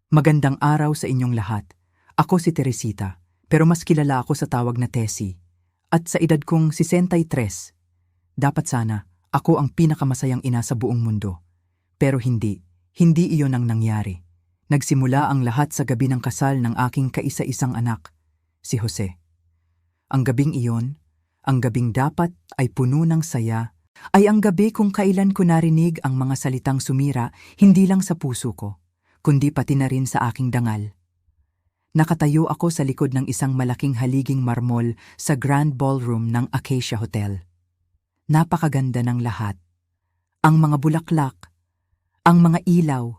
Magandang araw sa inyong lahat. Ako si Teresita, pero mas kilala ako sa tawag na Tessie. At sa edad kong 63, dapat sana ako ang pinakamasayang ina sa buong mundo. Pero hindi iyon ang nangyari. Nagsimula ang lahat sa gabi ng kasal ng aking kaisa-isang anak, si Jose. Ang gabing iyon, ang gabing dapat ay puno ng saya, ay ang gabi kung kailan ko narinig ang mga salitang sumira hindi lang sa puso ko, kundi pati na rin sa aking dangal. Nakatayo ako sa likod ng isang malaking haliging marmol sa Grand Ballroom ng Acacia Hotel. Napakaganda ng lahat. Ang mga bulaklak, ang mga ilaw,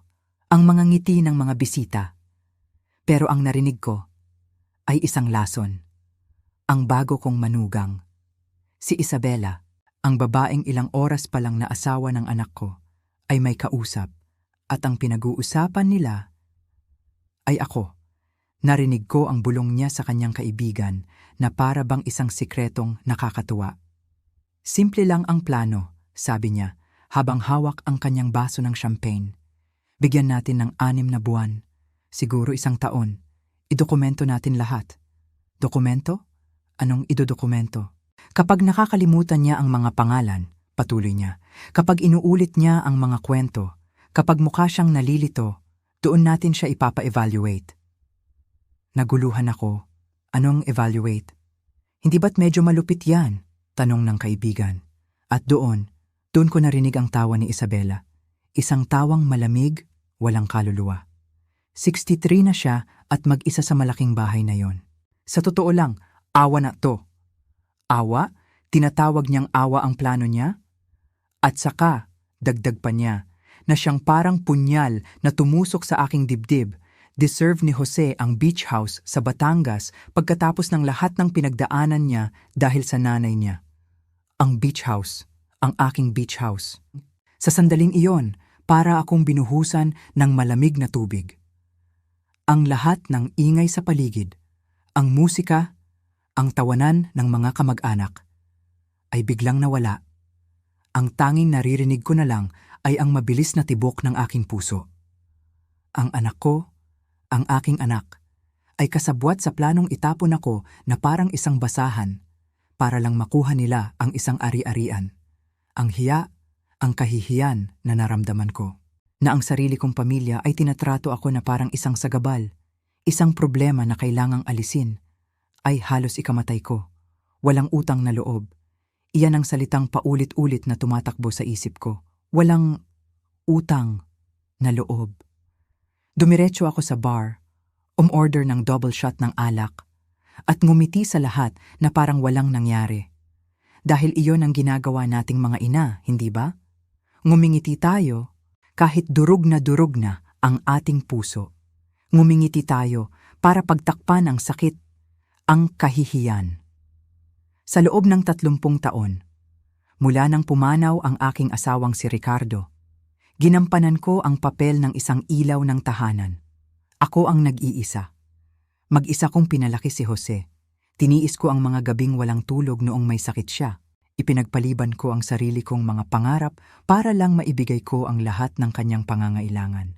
ang mga ngiti ng mga bisita. Pero ang narinig ko ay isang lason. Ang bago kong manugang. Si Isabela, ang babaeng ilang oras pa lang na asawa ng anak ko, ay may kausap. At ang pinag-uusapan nila ay ako. Narinig ko ang bulong niya sa kanyang kaibigan na para bang isang sikretong nakakatuwa. Simple lang ang plano, sabi niya, habang hawak ang kanyang baso ng champagne. Bigyan natin ng 6 na buwan, siguro 1 taon. Idokumento natin lahat. Dokumento? Anong idodokumento? Kapag nakakalimutan niya ang mga pangalan, patuloy niya, kapag inuulit niya ang mga kwento, kapag mukha siyang nalilito, doon natin siya ipapa-evaluate. Naguluhan ako. Anong evaluate? Hindi ba't medyo malupit yan? Tanong ng kaibigan. At doon ko narinig ang tawa ni Isabela. Isang tawang malamig, walang kaluluwa. 63 na siya at mag-isa sa malaking bahay na yon. Sa totoo lang, awa na to. Awa? Tinatawag niyang awa ang plano niya? At saka, dagdag pa niya, na siyang parang punyal na tumusok sa aking dibdib. Deserve ni Jose ang beach house sa Batangas pagkatapos ng lahat ng pinagdaanan niya dahil sa nanay niya. Ang beach house, ang aking beach house. Sa sandaling iyon, para akong binuhusan ng malamig na tubig. Ang lahat ng ingay sa paligid, ang musika, ang tawanan ng mga kamag-anak, ay biglang nawala. Ang tanging naririnig ko na lang ay ang mabilis na tibok ng aking puso. Ang anak ko, ang aking anak, ay kasabwat sa planong itapon ako na parang isang basahan para lang makuha nila ang isang ari-arian. Ang hiya, ang kahihiyan na naramdaman ko. Na ang sarili kong pamilya ay tinatrato ako na parang isang sagabal, isang problema na kailangang alisin, ay halos ikamatay ko. Walang utang na loob. Iyan ang salitang paulit-ulit na tumatakbo sa isip ko. Walang utang na loob. Dumiretso ako sa bar, umorder ng double shot ng alak, at ngumiti sa lahat na parang walang nangyari. Dahil iyon ang ginagawa nating mga ina, hindi ba? Ngumingiti tayo kahit durog na ang ating puso. Ngumingiti tayo para pagtakpan ang sakit, ang kahihiyan. Sa loob ng 30 taon, mula nang pumanaw ang aking asawang si Ricardo, ginampanan ko ang papel ng isang ilaw ng tahanan. Ako ang nag-iisa. Mag-isa kong pinalaki si Jose. Tiniis ko ang mga gabing walang tulog noong may sakit siya. Ipinagpaliban ko ang sarili kong mga pangarap para lang maibigay ko ang lahat ng kanyang pangangailangan.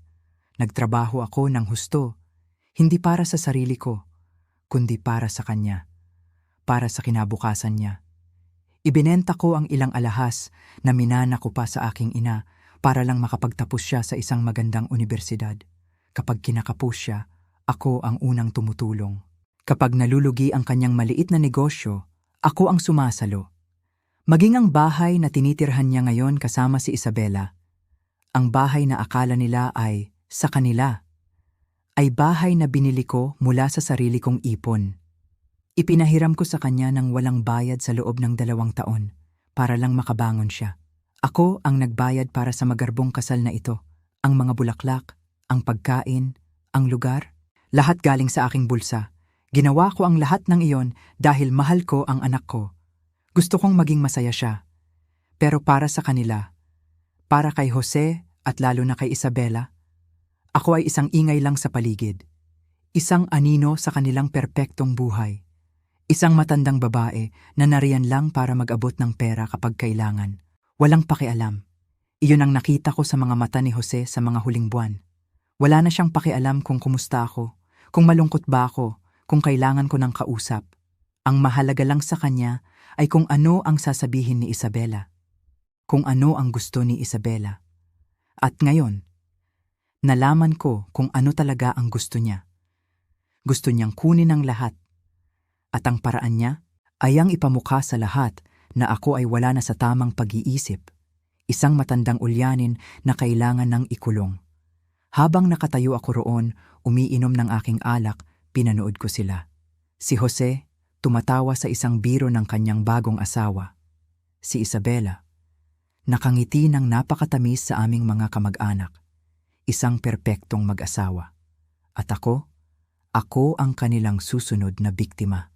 Nagtrabaho ako ng husto, hindi para sa sarili ko, kundi para sa kanya, para sa kinabukasan niya. Ibinenta ko ang ilang alahas na minana ko pa sa aking ina para lang makapagtapos siya sa isang magandang unibersidad. Kapag kinakapos siya, ako ang unang tumutulong. Kapag nalulugi ang kanyang maliit na negosyo, ako ang sumasalo. Maging ang bahay na tinitirhan niya ngayon kasama si Isabela, ang bahay na akala nila ay sa kanila, ay bahay na binili ko mula sa sarili kong ipon. Ipinahiram ko sa kanya ng walang bayad sa loob ng 2 taon para lang makabangon siya. Ako ang nagbayad para sa magarbong kasal na ito. Ang mga bulaklak, ang pagkain, ang lugar, lahat galing sa aking bulsa. Ginawa ko ang lahat ng iyon dahil mahal ko ang anak ko. Gusto kong maging masaya siya. Pero para sa kanila, para kay Jose at lalo na kay Isabela, ako ay isang ingay lang sa paligid. Isang anino sa kanilang perpektong buhay. Isang matandang babae na nariyan lang para mag-abot ng pera kapag kailangan. Walang pakialam. Iyon ang nakita ko sa mga mata ni Jose sa mga huling buwan. Wala na siyang pakialam kung kumusta ako, kung malungkot ba ako, kung kailangan ko ng kausap. Ang mahalaga lang sa kanya ay kung ano ang sasabihin ni Isabela, kung ano ang gusto ni Isabela. At ngayon, nalaman ko kung ano talaga ang gusto niya. Gusto niyang kunin ang lahat. At ang paraan niya ay ang ipamukha sa lahat na ako ay wala na sa tamang pag-iisip. Isang matandang ulyanin na kailangan ng ikulong. Habang nakatayo ako roon, umiinom ng aking alak, pinanood ko sila. Si Jose, tumatawa sa isang biro ng kanyang bagong asawa. Si Isabela, nakangiti ng napakatamis sa aming mga kamag-anak. Isang perpektong mag-asawa. At ako ang kanilang susunod na biktima.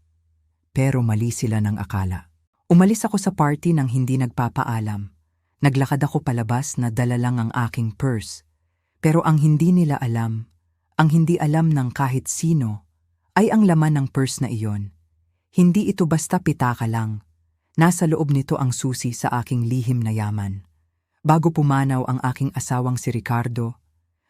Pero mali sila ng akala. Umalis ako sa party nang hindi nagpapaalam. Naglakad ako palabas na dala lang ang aking purse. Pero ang hindi nila alam, ang hindi alam ng kahit sino, ay ang laman ng purse na iyon. Hindi ito basta pitaka lang. Nasa loob nito ang susi sa aking lihim na yaman. Bago pumanaw ang aking asawang si Ricardo,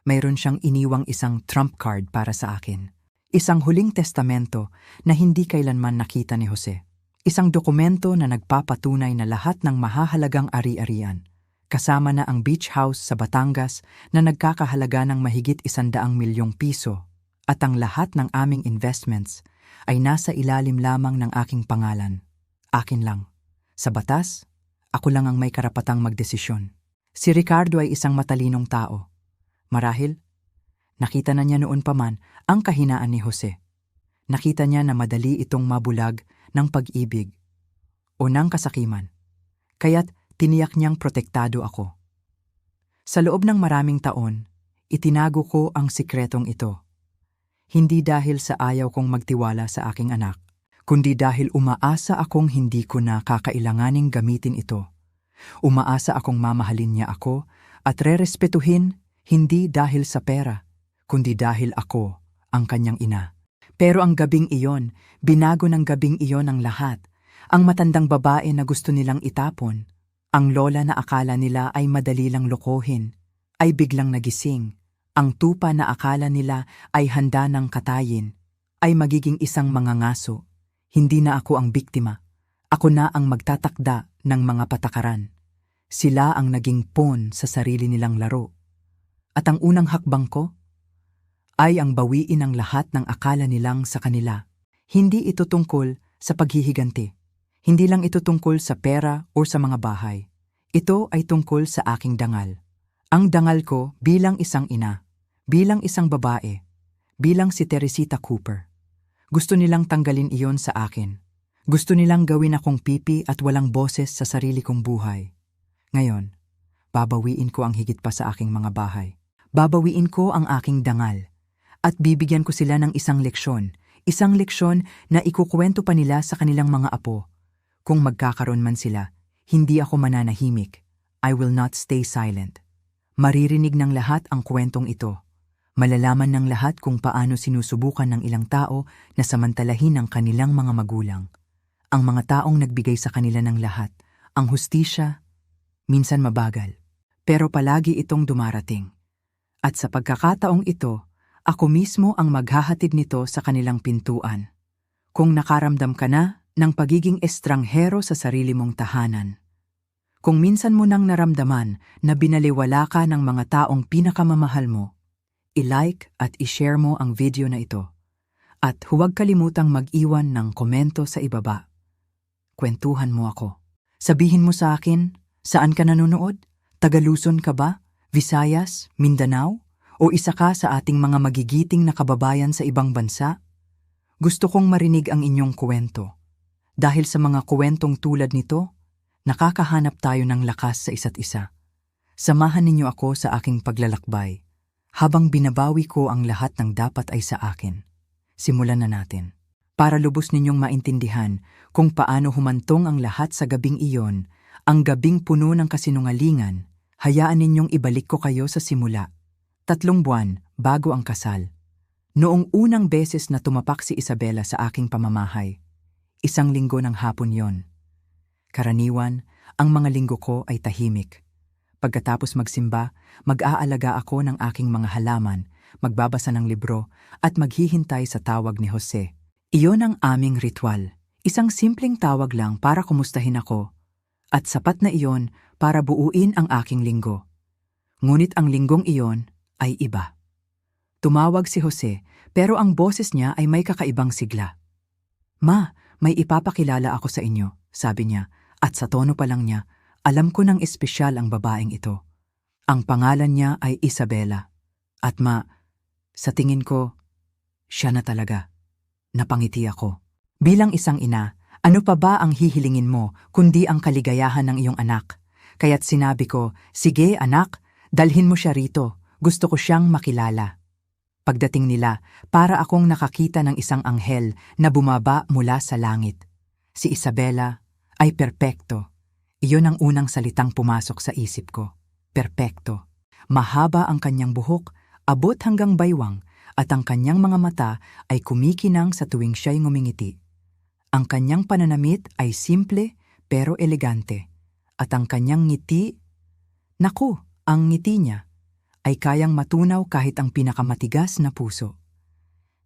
mayroon siyang iniwang isang trump card para sa akin. Isang huling testamento na hindi kailanman nakita ni Jose. Isang dokumento na nagpapatunay na lahat ng mahahalagang ari-arian, kasama na ang beach house sa Batangas na nagkakahalaga ng mahigit 100 milyong piso, at ang lahat ng aming investments ay nasa ilalim lamang ng aking pangalan. Akin lang. Sa batas, ako lang ang may karapatang magdesisyon. Si Ricardo ay isang matalinong tao. Marahil, nakita na niya noon pa man ang kahinaan ni Jose. Nakita niya na madali itong mabulag ng pag-ibig o ng kasakiman. Kaya't tiniyak niyang protektado ako. Sa loob ng maraming taon, itinago ko ang sikretong ito. Hindi dahil sa ayaw kong magtiwala sa aking anak, kundi dahil umaasa akong hindi ko na kakailanganing gamitin ito. Umaasa akong mamahalin niya ako at rerespetuhin hindi dahil sa pera, kundi dahil ako ang kanyang ina. Pero ang gabing iyon, binago ng gabing iyon ang lahat. Ang matandang babae na gusto nilang itapon, ang lola na akala nila ay madali lang lokohin, ay biglang nagising. Ang tupa na akala nila ay handa ng katayin, ay magiging isang mangangaso. Hindi na ako ang biktima. Ako na ang magtatakda ng mga patakaran. Sila ang naging pawn sa sarili nilang laro. At ang unang hakbang ko ay ang bawiin ang lahat ng akala nilang sa kanila. Hindi ito tungkol sa paghihiganti. Hindi lang ito tungkol sa pera o sa mga bahay. Ito ay tungkol sa aking dangal. Ang dangal ko bilang isang ina, bilang isang babae, bilang si Teresita Cooper. Gusto nilang tanggalin iyon sa akin. Gusto nilang gawin akong pipi at walang boses sa sarili kong buhay. Ngayon, babawiin ko ang higit pa sa aking mga bahay. Babawiin ko ang aking dangal. At bibigyan ko sila ng isang leksyon na ikukwento pa nila sa kanilang mga apo. Kung magkakaroon man sila, hindi ako mananahimik. I will not stay silent. Maririnig ng lahat ang kwentong ito. Malalaman ng lahat kung paano sinusubukan ng ilang tao na samantalahin ang kanilang mga magulang. Ang mga taong nagbigay sa kanila ng lahat. Ang hustisya, minsan mabagal. Pero palagi itong dumarating. At sa pagkakataong ito, ako mismo ang maghahatid nito sa kanilang pintuan. Kung nakaramdam ka na ng pagiging estranghero sa sarili mong tahanan. Kung minsan mo nang naramdaman na binaliwala ka ng mga taong pinakamamahal mo, i-like at i-share mo ang video na ito. At huwag kalimutang mag-iwan ng komento sa ibaba. Kwentuhan mo ako. Sabihin mo sa akin, saan ka nanonood? Taga-Luzon ka ba? Visayas? Mindanao? O isa ka sa ating mga magigiting na kababayan sa ibang bansa? Gusto kong marinig ang inyong kwento. Dahil sa mga kwentong tulad nito, nakakahanap tayo ng lakas sa isa't isa. Samahan ninyo ako sa aking paglalakbay, habang binabawi ko ang lahat ng dapat ay sa akin. Simulan na natin. Para lubos ninyong maintindihan kung paano humantong ang lahat sa gabing iyon, ang gabing puno ng kasinungalingan, hayaan ninyong ibalik ko kayo sa simula. 3 buwan bago ang kasal. Noong unang beses na tumapak si Isabela sa aking pamamahay, 1 linggo ng hapon yon. Karaniwan, ang mga linggo ko ay tahimik. Pagkatapos magsimba, mag-aalaga ako ng aking mga halaman, magbabasa ng libro, at maghihintay sa tawag ni Jose. Iyon ang aming ritual. Isang simpleng tawag lang para kumustahin ako. At sapat na iyon para buuin ang aking linggo. Ngunit ang linggong iyon ay iba. Tumawag si Jose, pero ang boses niya ay may kakaibang sigla. "Ma, may ipapakilala ako sa inyo," sabi niya, at sa tono pa lang niya, alam ko ng espesyal ang babaeng ito. Ang pangalan niya ay Isabela. At sa tingin ko, siya na talaga. Napangiti ako. Bilang isang ina, ano pa ba ang hihilingin mo kundi ang kaligayahan ng iyong anak? Kaya't sinabi ko, "Sige anak, dalhin mo siya rito. Gusto ko siyang makilala." Pagdating nila, para akong nakakita ng isang anghel na bumaba mula sa langit. Si Isabela ay perpekto. Iyon ang unang salitang pumasok sa isip ko. Perpekto. Mahaba ang kanyang buhok, abot hanggang baywang, at ang kanyang mga mata ay kumikinang sa tuwing siya'y ngumingiti. Ang kanyang pananamit ay simple pero elegante. At ang kanyang ngiti, naku, ang ngiti niya ay kayang matunaw kahit ang pinakamatigas na puso.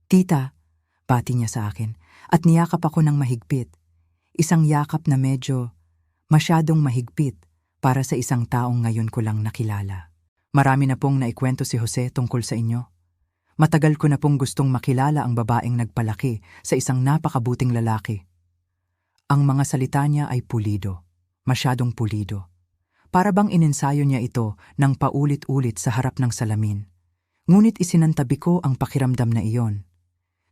"Tita," pati niya sa akin, at niyakap ako ng mahigpit. Isang yakap na medyo masyadong mahigpit para sa isang taong ngayon ko lang nakilala. Marami na pong naikwento si Jose tungkol sa inyo. Matagal ko na pong gustong makilala ang babaeng nagpalaki sa isang napakabuting lalaki. Ang mga salita niya ay pulido, masyadong pulido. Para bang inensayo niya ito ng paulit-ulit sa harap ng salamin. Ngunit isinantabi ko ang pakiramdam na iyon.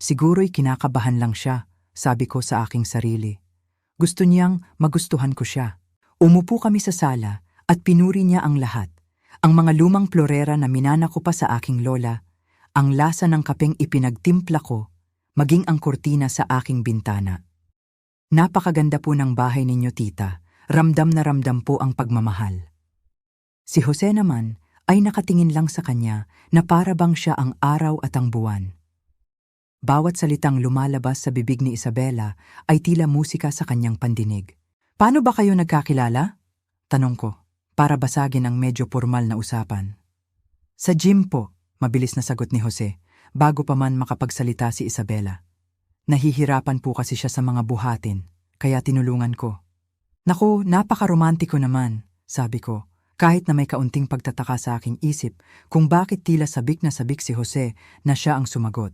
Siguro'y kinakabahan lang siya, sabi ko sa aking sarili. Gusto niyang magustuhan ko siya. Umupo kami sa sala at pinuri niya ang lahat. Ang mga lumang florera na minana ko pa sa aking lola, ang lasa ng kapeng ipinagtimpla ko, maging ang kurtina sa aking bintana. "Napakaganda po ng bahay ninyo, tita. Ramdam na ramdam po ang pagmamahal." Si Jose naman ay nakatingin lang sa kanya na para bang siya ang araw at ang buwan. Bawat salitang lumalabas sa bibig ni Isabela ay tila musika sa kanyang pandinig. "Paano ba kayo nagkakilala?" tanong ko, para basagin ang medyo formal na usapan. "Sa gym po," mabilis na sagot ni Jose, bago pa man makapagsalita si Isabela. Nahihirapan po kasi siya sa mga buhatin, kaya tinulungan ko. "Naku, napaka-romantiko naman," sabi ko, kahit na may kaunting pagtataka sa aking isip kung bakit tila sabik na sabik si Jose na siya ang sumagot.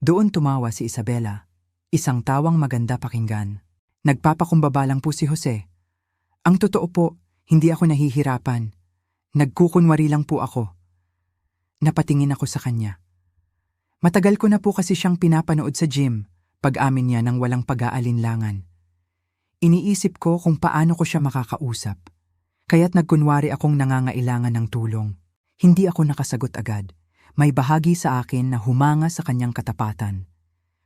Doon tumawa si Isabela, isang tawang maganda pakinggan. "Nagpapakumbaba lang po si Jose. Ang totoo po, hindi ako nahihirapan. Nagkukunwari lang po ako." Napatingin ako sa kanya. Matagal ko na po kasi siyang pinapanood sa gym, pag-amin niya ng walang pag-aalinlangan. Iniisip ko kung paano ko siya makakausap. Kaya't nagkunwari akong nangangailangan ng tulong. Hindi ako nakasagot agad. May bahagi sa akin na humanga sa kanyang katapatan.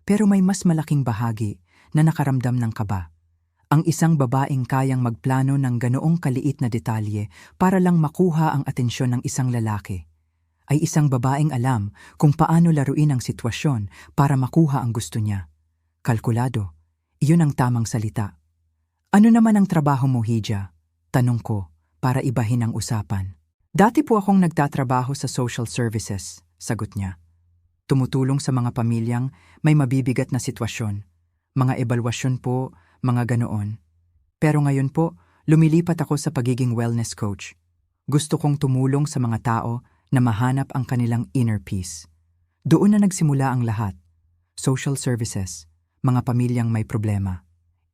Pero may mas malaking bahagi na nakaramdam ng kaba. Ang isang babaeng kayang magplano ng ganoong kaliit na detalye para lang makuha ang atensyon ng isang lalaki. Ay isang babaeng alam kung paano laruin ang sitwasyon para makuha ang gusto niya. Kalkulado, iyon ang tamang salita. "Ano naman ang trabaho mo, Hija?" tanong ko para ibahin ang usapan. "Dati po akong nagtatrabaho sa social services," sagot niya. "Tumutulong sa mga pamilyang may mabibigat na sitwasyon. Mga ebalwasyon po, mga ganoon. Pero ngayon po, lumilipat ako sa pagiging wellness coach. Gusto kong tumulong sa mga tao na mahanap ang kanilang inner peace. Doon na nagsimula ang lahat. Social services, mga pamilyang may problema,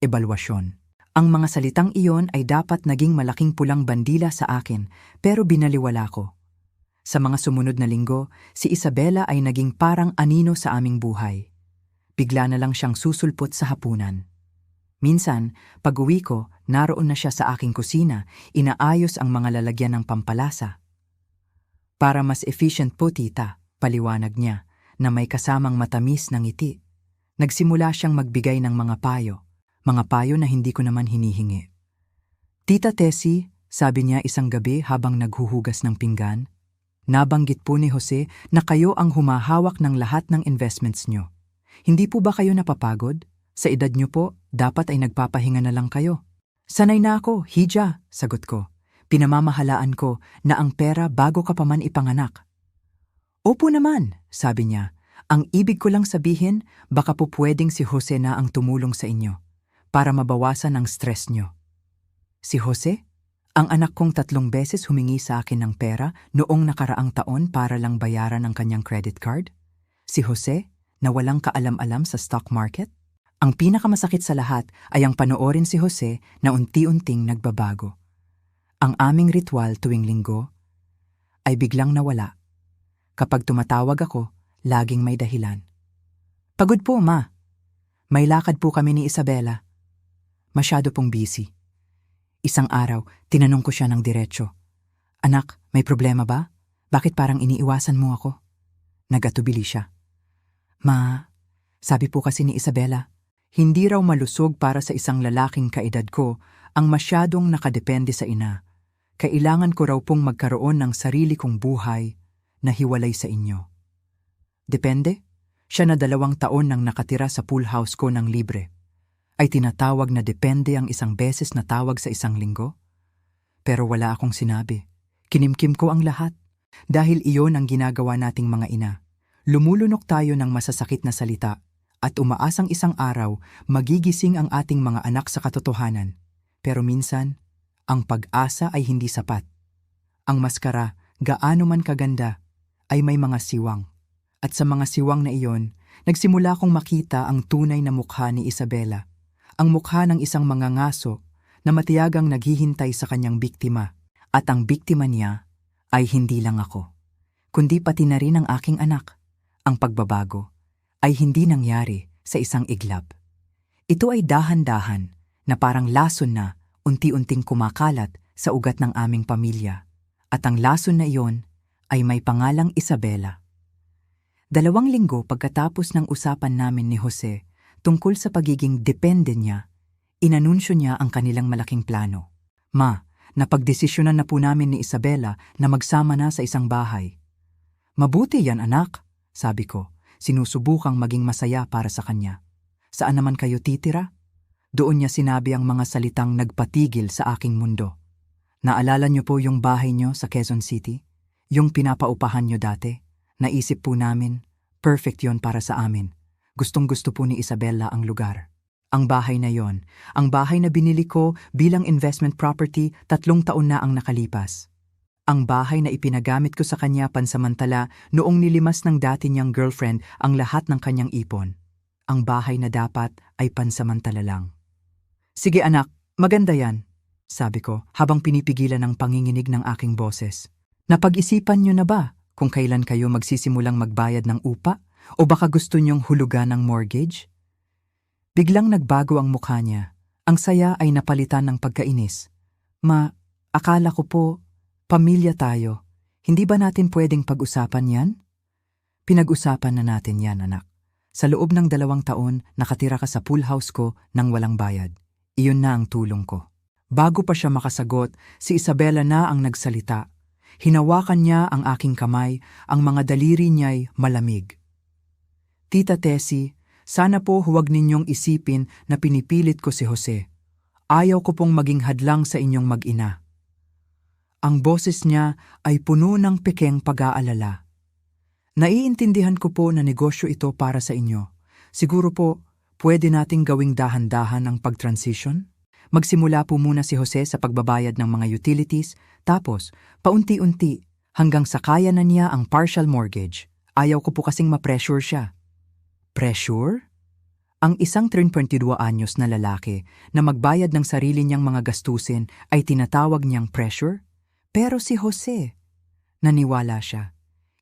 ebalwasyon." Ang mga salitang iyon ay dapat naging malaking pulang bandila sa akin, pero binaliwala ko. Sa mga sumunod na linggo, si Isabela ay naging parang anino sa aming buhay. Bigla na lang siyang susulpot sa hapunan. Minsan, pag-uwi ko, naroon na siya sa aking kusina, inaayos ang mga lalagyan ng pampalasa. "Para mas efficient po, tita," paliwanag niya, na may kasamang matamis na ngiti. Nagsimula siyang magbigay ng mga payo na hindi ko naman hinihingi. "Tita Tessie," sabi niya isang gabi habang naghuhugas ng pinggan, "nabanggit po ni Jose na kayo ang humahawak ng lahat ng investments niyo. Hindi po ba kayo napapagod? Sa edad niyo po, dapat ay nagpapahinga na lang kayo." "Sanay na ako, Hija," sagot ko. "Pinamamahalaan ko na ang pera bago ka pa man ipanganak." Opo naman, sabi niya. Ang ibig ko lang sabihin, baka po pwedeng si Jose na ang tumulong sa inyo para mabawasan ang stress nyo. Si Jose? Ang anak kong 3 beses humingi sa akin ng pera noong nakaraang taon para lang bayaran ang kanyang credit card? Si Jose, na walang kaalam-alam sa stock market? Ang pinakamasakit sa lahat ay ang panoorin si Jose na unti-unting nagbabago. Ang aming ritual tuwing linggo ay biglang nawala. Kapag tumatawag ako, laging may dahilan. Pagod po, ma. May lakad po kami ni Isabela. Masyado pong busy. Isang araw, tinanong ko siya ng diretsyo. Anak, may problema ba? Bakit parang iniiwasan mo ako? Nagatubili siya. Ma, sabi po kasi ni Isabela, hindi raw malusog para sa isang lalaking kaedad ko ang masyadong nakadepende sa ina. Kailangan ko raw pong magkaroon ng sarili kong buhay na hiwalay sa inyo. Depende? Siya na 2 taon nang nakatira sa pool house ko ng libre. Ay tinatawag na depende ang 1 beses na tawag sa 1 linggo? Pero wala akong sinabi. Kinimkim ko ang lahat. Dahil iyon ang ginagawa nating mga ina. Lumulunok tayo ng masasakit na salita at umaasang isang araw magigising ang ating mga anak sa katotohanan. Pero minsan, ang pag-asa ay hindi sapat. Ang maskara, gaano man kaganda, ay may mga siwang. At sa mga siwang na iyon, nagsimula kong makita ang tunay na mukha ni Isabela. Ang mukha ng isang mangangaso na matiyagang naghihintay sa kanyang biktima. At ang biktima niya ay hindi lang ako, kundi pati na rin ang aking anak. Ang pagbabago ay hindi nangyari sa isang iglap. Ito ay dahan-dahan na parang lason na unti-unting kumakalat sa ugat ng aming pamilya. At ang lason na iyon ay may pangalang Isabela. 2 linggo pagkatapos ng usapan namin ni Jose tungkol sa pagiging depende niya, inanunsyo niya ang kanilang malaking plano. Ma, napagdesisyonan na po namin ni Isabela na magsama na sa isang bahay. Mabuti yan, anak, sabi ko, sinusubukang maging masaya para sa kanya. Saan naman kayo titira? Doon niya sinabi ang mga salitang nagpatigil sa aking mundo. Naalala niyo po yung bahay niyo sa Quezon City? Yung pinapaupahan niyo dati? Naisip po namin, perfect yon para sa amin. Gustong-gusto po ni Isabela ang lugar. Ang bahay na yon, ang bahay na binili ko bilang investment property 3 taon na ang nakalipas. Ang bahay na ipinagamit ko sa kanya pansamantala noong nilimas ng dati niyang girlfriend ang lahat ng kanyang ipon. Ang bahay na dapat ay pansamantala lang. Sige anak, maganda yan, sabi ko habang pinipigilan ang panginginig ng aking boses. Napag-isipan niyo na ba kung kailan kayo magsisimulang magbayad ng upa o baka gusto niyong hulugan ng mortgage? Biglang nagbago ang mukha niya. Ang saya ay napalitan ng pagkainis. Ma, akala ko po, pamilya tayo. Hindi ba natin pwedeng pag-usapan yan? Pinag-usapan na natin yan, anak. Sa loob ng 2 taon, nakatira ka sa pool house ko nang walang bayad. Iyon na ang tulong ko. Bago pa siya makasagot, si Isabela na ang nagsalita. Hinawakan niya ang aking kamay, ang mga daliri niya'y malamig. Tita Tessie, sana po huwag ninyong isipin na pinipilit ko si Jose. Ayaw ko pong maging hadlang sa inyong mag-ina. Ang boses niya ay puno ng pekeng pag-aalala. Naiintindihan ko po na negosyo ito para sa inyo. Siguro po, pwede nating gawing dahan-dahan ang pag-transition? Magsimula po muna si Jose sa pagbabayad ng mga utilities, tapos paunti-unti hanggang sa kaya na niya ang partial mortgage. Ayaw ko po kasing ma-pressure siya. Pressure? Ang isang 32 anyos na lalaki na magbayad ng sarili niyang mga gastusin ay tinatawag niyang pressure? Pero si Jose, naniwala siya.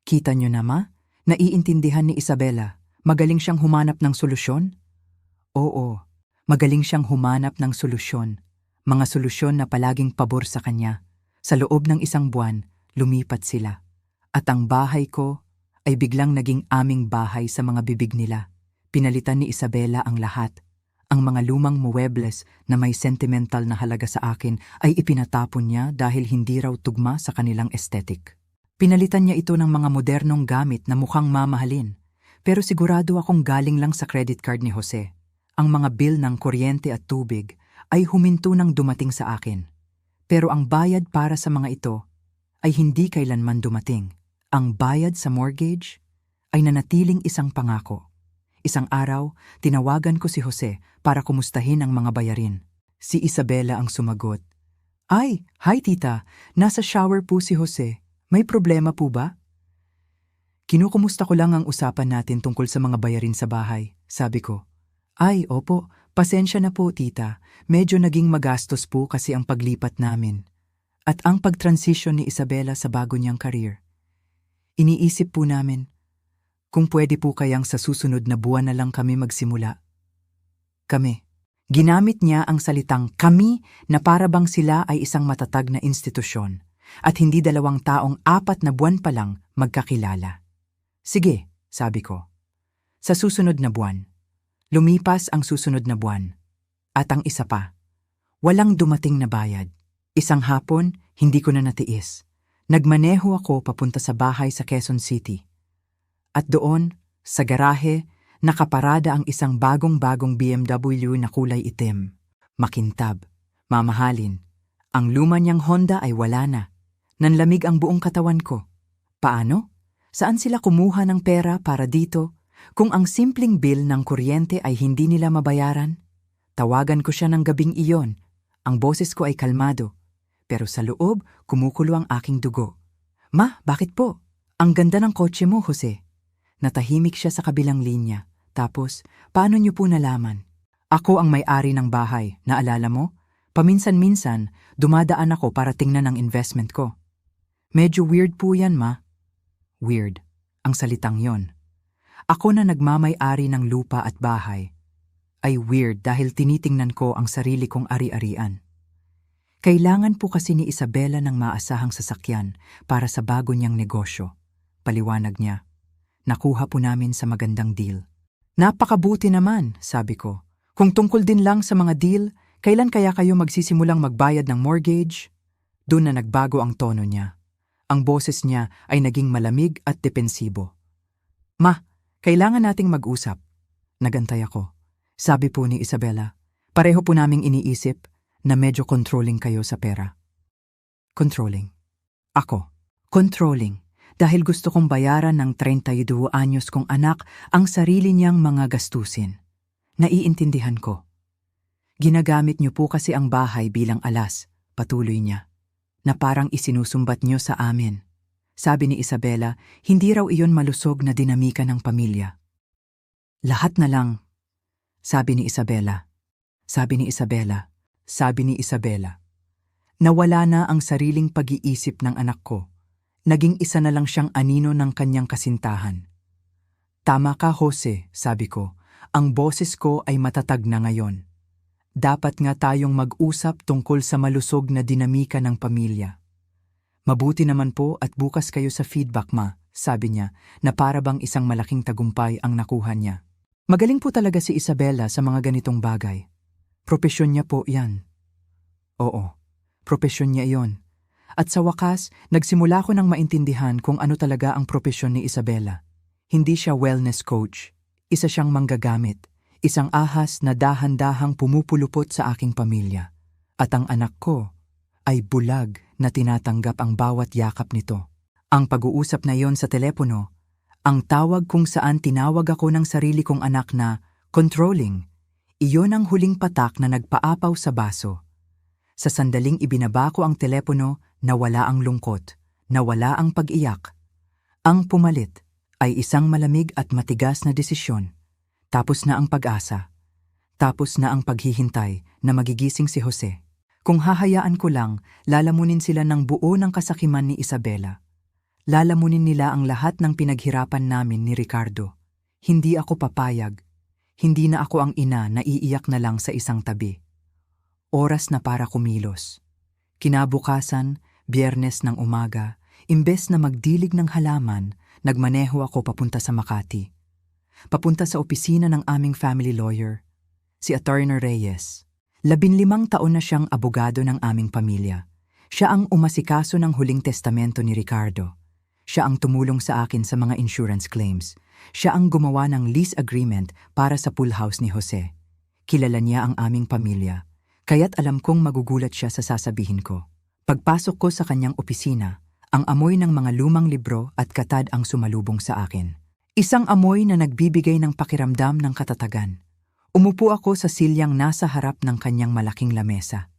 Kita niyo na ma, naiintindihan ni Isabela, magaling siyang humanap ng solusyon? Oo. Magaling siyang humanap ng solusyon, mga solusyon na palaging pabor sa kanya. Sa loob ng 1 buwan, lumipat sila. At ang bahay ko ay biglang naging aming bahay sa mga bibig nila. Pinalitan ni Isabela ang lahat. Ang mga lumang muebles na may sentimental na halaga sa akin ay ipinatapon niya dahil hindi raw tugma sa kanilang aesthetic. Pinalitan niya ito ng mga modernong gamit na mukhang mamahalin. Pero sigurado akong galing lang sa credit card ni Jose. Ang mga bill ng kuryente at tubig ay huminto nang dumating sa akin. Pero ang bayad para sa mga ito ay hindi kailanman dumating. Ang bayad sa mortgage ay nanatiling isang pangako. Isang araw, tinawagan ko si Jose para kumustahin ang mga bayarin. Si Isabela ang sumagot. Ay, hi tita, nasa shower po si Jose. May problema po ba? Kinukumusta ko lang ang usapan natin tungkol sa mga bayarin sa bahay, sabi ko. Ay, opo, pasensya na po tita. Medyo naging magastos po kasi ang paglipat namin. At ang pag-transition ni Isabela sa bago niyang career. Iniisip po namin, kung pwede po kayang sa susunod na buwan na lang kami magsimula. Kami. Ginamit niya ang salitang kami na para bang sila ay isang matatag na institusyon at hindi dalawang taong 4 na buwan pa lang magkakilala. Sige, sabi ko. Sa susunod na buwan. Lumipas ang susunod na buwan. At ang isa pa, walang dumating na bayad. Isang hapon, hindi ko na natiis. Nagmaneho ako papunta sa bahay sa Quezon City. At doon, sa garahe, nakaparada ang isang bagong-bagong BMW na kulay itim. Makintab, mamahalin. Ang luma niyang Honda ay wala na. Nanlamig ang buong katawan ko. Paano? Saan sila kumuha ng pera para dito kung ang simpleng bill ng kuryente ay hindi nila mabayaran? Tawagan ko siya ng gabing iyon. Ang boses ko ay kalmado. Pero sa loob, kumukulo ang aking dugo. Ma, bakit po? Ang ganda ng kotse mo, Jose. Natahimik siya sa kabilang linya. Tapos, paano niyo po nalaman? Ako ang may-ari ng bahay, naalala mo? Paminsan-minsan, dumadaan ako para tingnan ang investment ko. Medyo weird po yan, ma. Weird, ang salitang yon. Ako na nagmamay-ari ng lupa at bahay. Ay weird dahil tinitingnan ko ang sarili kong ari-arian. Kailangan po kasi ni Isabela ng maasahang sasakyan para sa bago niyang negosyo. Paliwanag niya. Nakuha po namin sa magandang deal. Napakabuti naman, sabi ko. Kung tungkol din lang sa mga deal, kailan kaya kayo magsisimulang magbayad ng mortgage? Doon na nagbago ang tono niya. Ang boses niya ay naging malamig at depensibo. Ma, kailangan nating mag-usap. Nagantay ako. Sabi po ni Isabela, pareho po naming iniisip na medyo controlling kayo sa pera. Controlling. Ako. Controlling. Dahil gusto kong bayaran ng 32 anyos kong anak ang sarili niyang mga gastusin. Naiintindihan ko. Ginagamit niyo po kasi ang bahay bilang alas, patuloy niya, na parang isinusumbat niyo sa amin. Sabi ni Isabela, hindi raw iyon malusog na dinamika ng pamilya. Lahat na lang, sabi ni Isabela. Sabi ni Isabela. Sabi ni Isabela. Nawala na ang sariling pag-iisip ng anak ko. Naging isa na lang siyang anino ng kanyang kasintahan. Tama ka, Jose, sabi ko. Ang boses ko ay matatag na ngayon. Dapat nga tayong mag-usap tungkol sa malusog na dinamika ng pamilya. Mabuti naman po at bukas kayo sa feedback, ma, sabi niya, na para bang isang malaking tagumpay ang nakuha niya. Magaling po talaga si Isabela sa mga ganitong bagay. Propesyon niya po yan. Oo, propesyon niya iyon. At sa wakas, nagsimula ko nang maintindihan kung ano talaga ang propesyon ni Isabela. Hindi siya wellness coach. Isa siyang manggagamit. Isang ahas na dahan-dahang pumupulupot sa aking pamilya. At ang anak ko ay bulag na tinatanggap ang bawat yakap nito. Ang pag-uusap na iyon sa telepono, ang tawag kung saan tinawag ako ng sarili kong anak na controlling, iyon ang huling patak na nagpaapaw sa baso. Sa sandaling ibinaba ko ang telepono, nawala ang lungkot, nawala ang pag-iyak. Ang pumalit ay isang malamig at matigas na desisyon. Tapos na ang pag-asa. Tapos na ang paghihintay na magigising si Jose. Kung hahayaan ko lang, lalamunin sila ng buo ng kasakiman ni Isabela. Lalamunin nila ang lahat ng pinaghirapan namin ni Ricardo. Hindi ako papayag. Hindi na ako ang ina na iiyak na lang sa isang tabi. Oras na para kumilos. Kinabukasan, Biyernes ng umaga, imbes na magdilig ng halaman, nagmaneho ako papunta sa Makati. Papunta sa opisina ng aming family lawyer, si Attorney Reyes. 15 taon na siyang abogado ng aming pamilya. Siya ang umasikaso ng huling testamento ni Ricardo. Siya ang tumulong sa akin sa mga insurance claims. Siya ang gumawa ng lease agreement para sa pool house ni Jose. Kilala niya ang aming pamilya, kaya't alam kong magugulat siya sa sasabihin ko. Pagpasok ko sa kanyang opisina, Ang amoy ng mga lumang libro at katad ang sumalubong sa akin. Isang amoy na nagbibigay ng pakiramdam ng katatagan. Umupo ako sa silyang nasa harap ng kanyang malaking lamesa.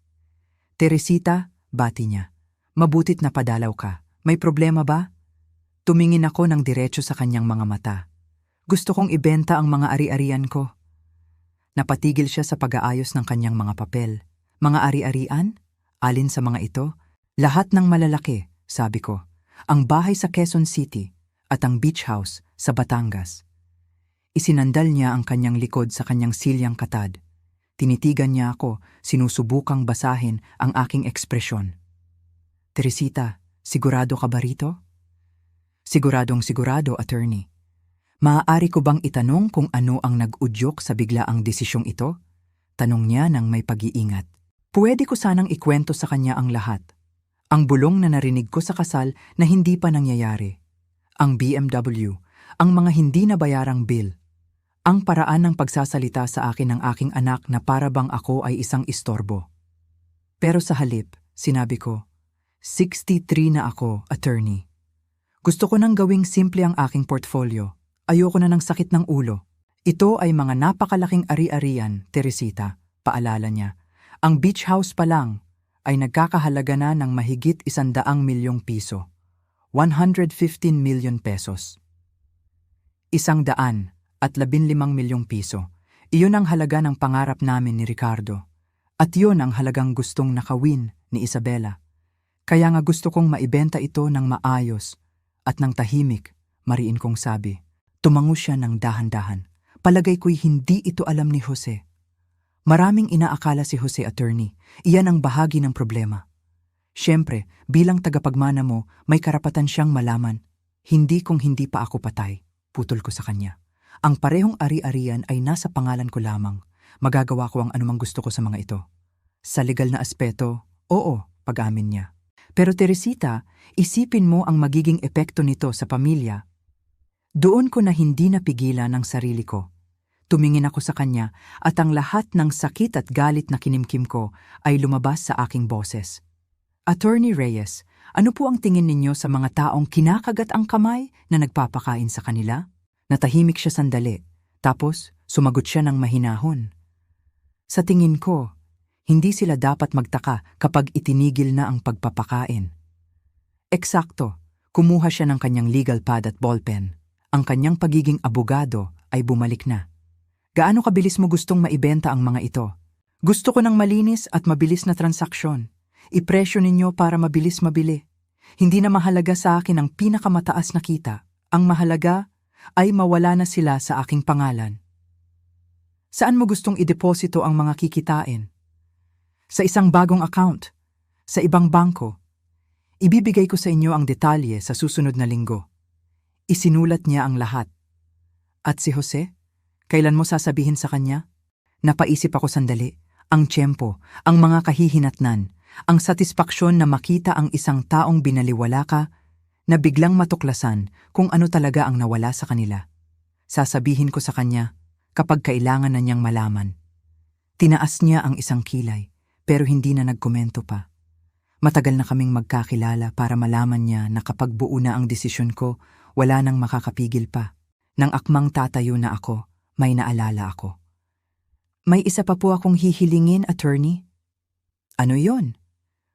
"Teresita," bati niya, "mabutit na padalaw ka. May problema ba?" Tumingin ako ng diretso sa kanyang mga mata. Gusto kong ibenta ang mga ari-arian ko. Napatigil siya sa pag-aayos ng kanyang mga papel. "Mga ari-arian? Alin sa mga ito?" "Lahat ng malalaki," sabi ko. "Ang bahay sa Quezon City at ang beach house sa Batangas." Isinandal niya ang kanyang likod sa kanyang silyang katad. Tinitigan niya ako, sinusubukang basahin ang aking ekspresyon. "Teresita, sigurado ka ba rito?" "Siguradong sigurado, attorney." "Maaari ko bang itanong kung ano ang nag-udyok sa biglaang desisyong ito?" Tanong niya ng may pag-iingat. Pwede ko sanang ikwento sa kanya ang lahat. Ang bulong na narinig ko sa kasal na hindi pa nangyayari. Ang BMW, ang mga hindi nabayarang bill. Ang paraan ng pagsasalita sa akin ng aking anak na para bang ako ay isang istorbo. Pero sa halip, sinabi ko, 63 na ako, attorney. Gusto ko nang gawing simple ang aking portfolio. Ayoko na ng sakit ng ulo. Ito ay mga napakalaking ari-arian, Teresita, paalala niya. Ang beach house pa lang ay nagkakahalaga na ng mahigit 100 milyong piso. 115 million pesos. 115 milyong piso. Iyon ang halaga ng pangarap namin ni Ricardo. At iyon ang halagang gustong nakawin ni Isabela. Kaya nga gusto kong maibenta ito ng maayos at ng tahimik, mariin kong sabi. Tumango siya ng dahan-dahan. Palagay ko'y hindi ito alam ni Jose. Maraming inaakala si Jose, attorney. Iyan ang bahagi ng problema. Siyempre, bilang tagapagmana mo, may karapatan siyang malaman. Hindi kung hindi pa ako patay, putol ko sa kanya. Ang parehong ari-arian ay nasa pangalan ko lamang. Magagawa ko ang anumang gusto ko sa mga ito. Sa legal na aspeto, oo, pag-amin niya. Pero Teresita, isipin mo ang magiging epekto nito sa pamilya. Doon ko na hindi napigilan ang sarili ko. Tumingin ako sa kanya at ang lahat ng sakit at galit na kinimkim ko ay lumabas sa aking boses. Attorney Reyes, ano po ang tingin ninyo sa mga taong kinakagat ang kamay na nagpapakain sa kanila? Natahimik siya sandali, tapos sumagot siya ng mahinahon. Sa tingin ko, hindi sila dapat magtaka kapag itinigil na ang pagpapakain. Eksakto, kumuha siya ng kanyang legal pad at ballpen. Ang kanyang pagiging abogado ay bumalik na. Gaano kabilis mo gustong maibenta ang mga ito? Gusto ko ng malinis at mabilis na transaksyon. Ipresyo ninyo para mabilis mabili. Hindi na mahalaga sa akin ang pinakamataas na kita. Ang mahalaga ay mawala na sila sa aking pangalan. Saan mo gustong ideposito ang mga kikitain? Sa isang bagong account, sa ibang bangko. Ibibigay ko sa inyo ang detalye sa susunod na linggo. Isinulat niya ang lahat. At si Jose? Kailan mo sasabihin sa kanya? Napaisip ako sandali. Ang tiyempo, ang mga kahihinatnan, ang satisfaksyon na makita ang isang taong binaliwala ka, na biglang matuklasan kung ano talaga ang nawala sa kanila. Sasabihin ko sa kanya kapag kailangan na niyang malaman. Tinaas niya ang isang kilay, pero hindi na nagkomento pa. Matagal na kaming magkakilala para malaman niya na kapag buo na ang desisyon ko, wala nang makakapigil pa. Nang akmang tatayo na ako, may naalala ako. May isa pa po akong hihilingin, attorney. Ano yon?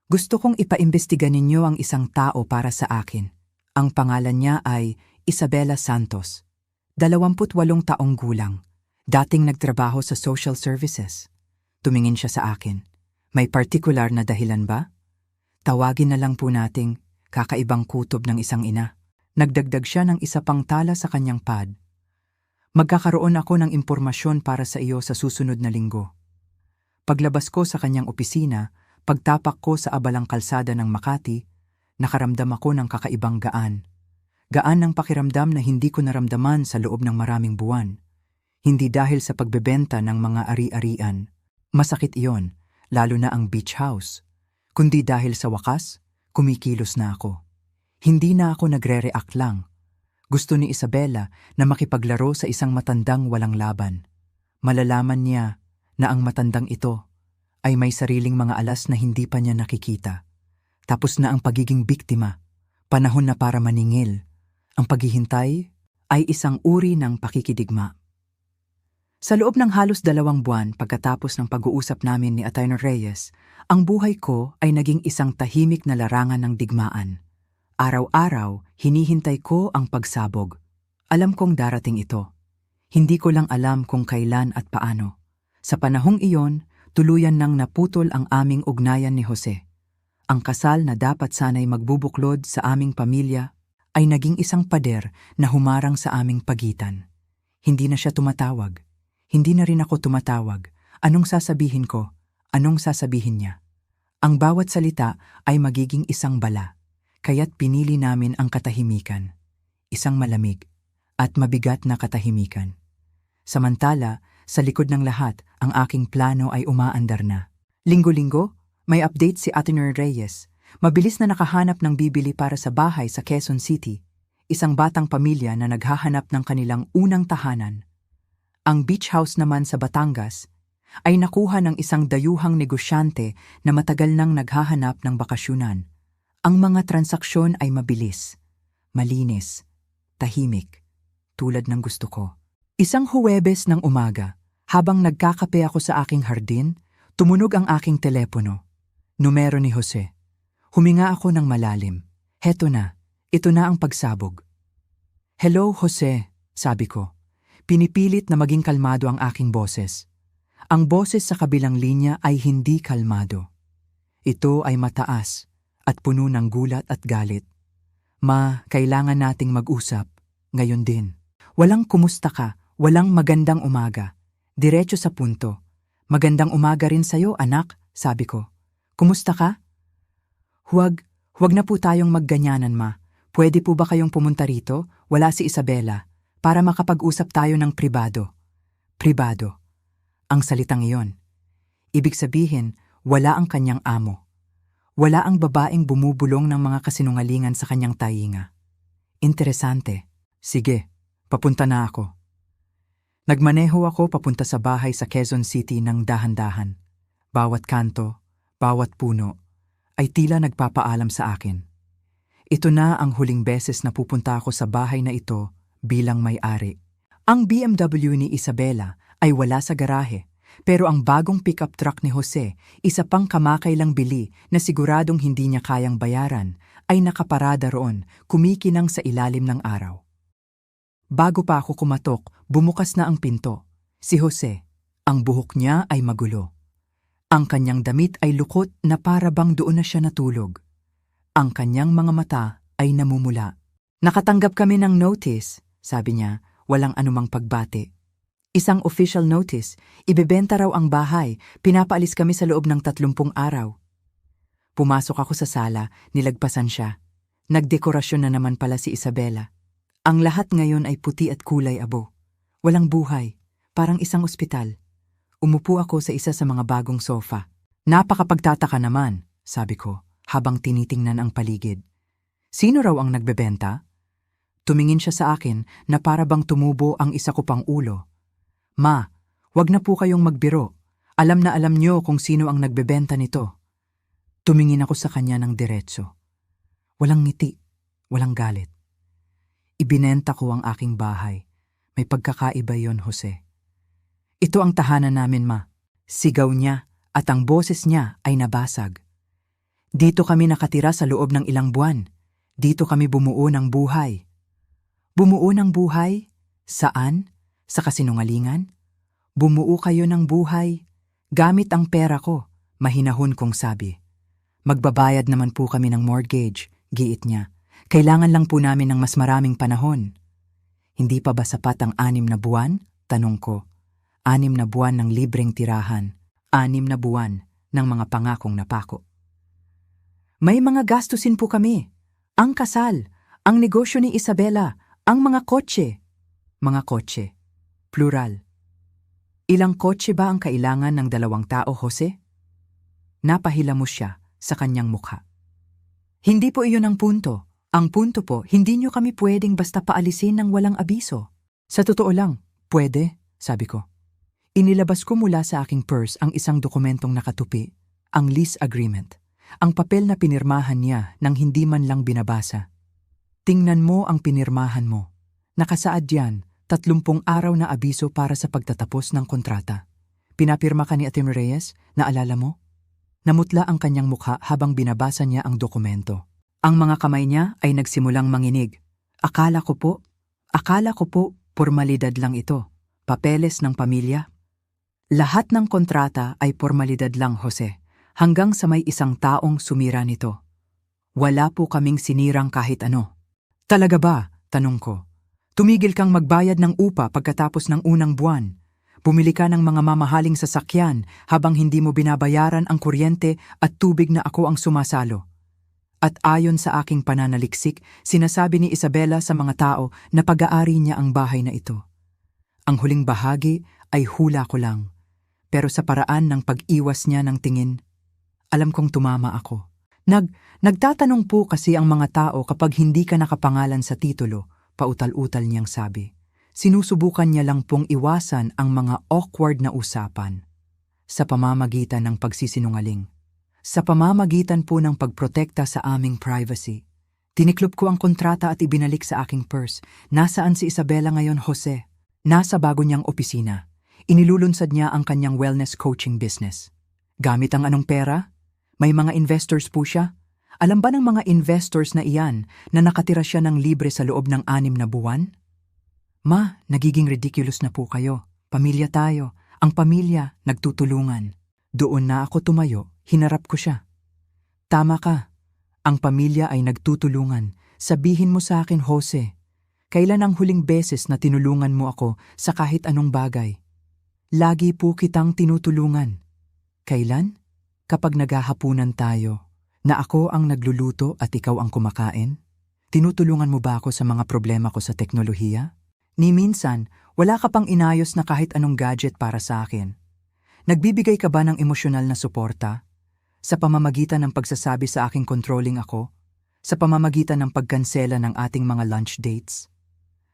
Gusto kong ipaimbestiga ninyo ang isang tao para sa akin. Ang pangalan niya ay Isabela Santos. 28 taong gulang. Dating nagtrabaho sa social services. Tumingin siya sa akin. May partikular na dahilan ba? Tawagin na lang po nating kakaibang kutob ng isang ina. Nagdagdag siya ng isa pang tala sa kanyang pad. Magkakaroon ako ng impormasyon para sa iyo sa susunod na linggo. Paglabas ko sa kanyang opisina, pagtapak ko sa abalang kalsada ng Makati, nakaramdam ako ng kakaibang gaan. Gaan ng pakiramdam na hindi ko naramdaman sa loob ng maraming buwan. Hindi dahil sa pagbebenta ng mga ari-arian. Masakit iyon, lalo na ang beach house. Kundi dahil sa wakas, kumikilos na ako. Hindi na ako nagre-react lang. Gusto ni Isabela na makipaglaro sa isang matandang walang laban. Malalaman niya na ang matandang ito ay may sariling mga alas na hindi pa niya nakikita. Tapos na ang pagiging biktima. Panahon na para maningil. Ang paghihintay ay isang uri ng pakikidigma. Sa loob ng halos 2 buwan pagkatapos ng pag-uusap namin ni Atty. Reyes, ang buhay ko ay naging isang tahimik na larangan ng digmaan. Araw-araw, hinihintay ko ang pagsabog. Alam kong darating ito. Hindi ko lang alam kung kailan at paano. Sa panahong iyon, tuluyan nang naputol ang aming ugnayan ni Jose. Ang kasal na dapat sana'y magbubuklod sa aming pamilya ay naging isang pader na humarang sa aming pagitan. Hindi na siya tumatawag. Hindi na rin ako tumatawag. Anong sasabihin ko? Anong sasabihin niya? Ang bawat salita ay magiging isang bala. Kaya't pinili namin ang katahimikan. Isang malamig at mabigat na katahimikan. Samantala, sa likod ng lahat, ang aking plano ay umaandar na. Linggo-linggo, may update si Atty. Reyes. Mabilis na nakahanap ng bibili para sa bahay sa Quezon City. Isang batang pamilya na naghahanap ng kanilang unang tahanan. Ang beach house naman sa Batangas ay nakuha ng isang dayuhang negosyante na matagal nang naghahanap ng bakasyunan. Ang mga transaksyon ay mabilis, malinis, tahimik, tulad ng gusto ko. Isang Huwebes ng umaga, habang nagkakape ako sa aking hardin, tumunog ang aking telepono. Numero ni Jose. Huminga ako ng malalim. Heto na, ito na ang pagsabog. Hello, Jose, sabi ko. Pinipilit na maging kalmado ang aking boses. Ang boses sa kabilang linya ay hindi kalmado. Ito ay mataas at puno ng gulat at galit. Ma, kailangan nating mag-usap. Ngayon din. Walang kumusta ka, walang magandang umaga. Diretso sa punto. Magandang umaga rin sa'yo, anak, sabi ko. Kumusta ka? Huwag na po tayong magganyanan, ma. Pwede po ba kayong pumunta rito? Wala si Isabela. Para makapag-usap tayo ng pribado. Pribado. Ang salitang iyon. Ibig sabihin, wala ang kanyang amo. Wala ang babaeng bumubulong ng mga kasinungalingan sa kanyang tainga. Interesante. Sige, papunta na ako. Nagmaneho ako papunta sa bahay sa Quezon City ng dahan-dahan. Bawat kanto, bawat puno, ay tila nagpapaalam sa akin. Ito na ang huling beses na pupunta ako sa bahay na ito bilang may-ari. Ang BMW ni Isabela ay wala sa garahe. Pero ang bagong pickup truck ni Jose, isa pang kamakailang bili na siguradong hindi niya kayang bayaran, ay nakaparada roon, kumikinang sa ilalim ng araw. Bago pa ako kumatok, bumukas na ang pinto. Si Jose, ang buhok niya ay magulo. Ang kanyang damit ay lukot na para bang doon na siya natulog. Ang kanyang mga mata ay namumula. Nakatanggap kami ng notice, sabi niya, walang anumang pagbati. Isang official notice, ibebenta raw ang bahay, pinapaalis kami sa loob ng 30 araw. Pumasok ako sa sala, nilagpasan siya. Nagdekorasyon na naman pala si Isabela. Ang lahat ngayon ay puti at kulay abo. Walang buhay, parang isang ospital. Umupo ako sa isa sa mga bagong sofa. Napakapagtataka naman, sabi ko, habang tinitingnan ang paligid. Sino raw ang nagbebenta? Tumingin siya sa akin na para bang tumubo ang isa ko pang ulo. Ma, wag na po kayong magbiro. Alam na alam niyo kung sino ang nagbebenta nito. Tumingin ako sa kanya ng diretso. Walang ngiti, walang galit. Ibinenta ko ang aking bahay. May pagkakaiba yon, Jose. Ito ang tahanan namin, ma. Sigaw niya at ang boses niya ay nabasag. Dito kami nakatira sa loob ng ilang buwan. Dito kami bumuo ng buhay. Bumuo ng buhay? Saan? Sa kasinungalingan? Bumuo kayo ng buhay gamit ang pera ko, mahinahon kong sabi. Magbabayad naman po kami ng mortgage, giit niya. Kailangan lang po namin ng mas maraming panahon. Hindi pa ba sapat ang 6 na buwan? Tanong ko. 6 na buwan ng libreng tirahan. 6 na buwan ng mga pangakong napako. May mga gastusin po kami. Ang kasal, ang negosyo ni Isabela, ang mga kotse. Mga kotse. Plural. Ilang kotse ba ang kailangan ng 2 tao, Jose? Napahilamos siya sa kanyang mukha. Hindi po iyon ang punto. Ang punto po, hindi niyo kami pwedeng basta paalisin ng walang abiso. Sa totoo lang, pwede, sabi ko. Inilabas ko mula sa aking purse ang isang dokumentong nakatupi, ang lease agreement, ang papel na pinirmahan niya nang hindi man lang binabasa. Tingnan mo ang pinirmahan mo. Nakasaad yan, 30 araw na abiso para sa pagtatapos ng kontrata. Pinapirma ka ni Ate Reyes, naalala mo? Namutla ang kanyang mukha habang binabasa niya ang dokumento. Ang mga kamay niya ay nagsimulang manginig. Akala ko po, formalidad lang ito. Papeles ng pamilya. Lahat ng kontrata ay formalidad lang, Jose. Hanggang sa may isang taong sumira nito. Wala po kaming sinirang kahit ano. Talaga ba? Tanong ko. Tumigil kang magbayad ng upa pagkatapos ng unang buwan. Bumili ka ng mga mamahaling sasakyan habang hindi mo binabayaran ang kuryente at tubig na ako ang sumasalo. At ayon sa aking pananaliksik, sinasabi ni Isabela sa mga tao na pag-aari niya ang bahay na ito. Ang huling bahagi ay hula ko lang. Pero sa paraan ng pag-iwas niya ng tingin, alam kong tumama ako. Nagtatanong po kasi ang mga tao kapag hindi ka nakapangalan sa titulo, pautal-utal niyang sabi. Sinusubukan niya lang pong iwasan ang mga awkward na usapan. Sa pamamagitan ng pagsisinungaling. Sa pamamagitan po ng pagprotekta sa aming privacy. Tiniklop ko ang kontrata at ibinalik sa aking purse. Nasaan si Isabela ngayon, Jose? Nasa bago niyang opisina. Inilulunsad niya ang kanyang wellness coaching business. Gamit ang anong pera? May mga investors po siya? Alam ba ng mga investors na iyan na nakatira siya ng libre sa loob ng 6 na buwan? Ma, nagiging ridiculous na po kayo. Pamilya tayo. Ang pamilya, nagtutulungan. Doon na ako tumayo, hinarap ko siya. Tama ka. Ang pamilya ay nagtutulungan. Sabihin mo sa akin, Jose, kailan ang huling beses na tinulungan mo ako sa kahit anong bagay? Lagi po kitang tinutulungan. Kailan? Kapag naghahapunan tayo, na ako ang nagluluto at ikaw ang kumakain? Tinutulungan mo ba ako sa mga problema ko sa teknolohiya? Ni minsan, wala ka pang inayos na kahit anong gadget para sa akin. Nagbibigay ka ba ng emosyonal na suporta? Sa pamamagitan ng pagsasabi sa aking controlling ako? Sa pamamagitan ng pagkansela ng ating mga lunch dates?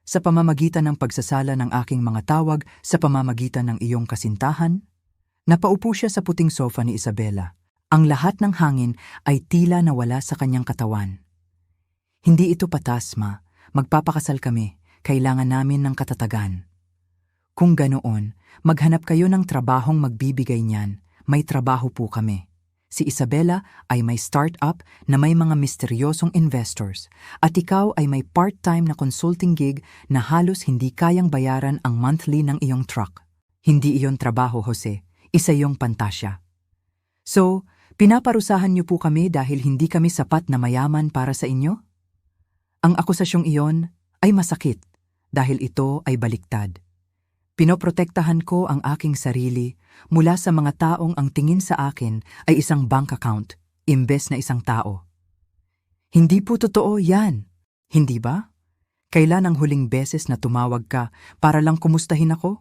Sa pamamagitan ng pagsasala ng aking mga tawag sa pamamagitan ng iyong kasintahan? Napaupo siya sa puting sofa ni Isabela. Ang lahat ng hangin ay tila nawala sa kanyang katawan. Hindi ito patas, Ma. Magpapakasal kami. Kailangan namin ng katatagan. Kung ganoon, maghanap kayo ng trabahong magbibigay niyan. May trabaho po kami. Si Isabela ay may startup na may mga misteryosong investors at ikaw ay may part-time na consulting gig na halos hindi kayang bayaran ang monthly ng iyong truck. Hindi iyon trabaho, Jose. Isa iyong pantasya. So, pinaparusahan niyo po kami dahil hindi kami sapat na mayaman para sa inyo? Ang akusasyong iyon ay masakit. Dahil ito ay baliktad. Pinoprotektahan ko ang aking sarili mula sa mga taong ang tingin sa akin ay isang bank account, imbes na isang tao. Hindi po totoo yan, hindi ba? Kailan ang huling beses na tumawag ka para lang kumustahin ako?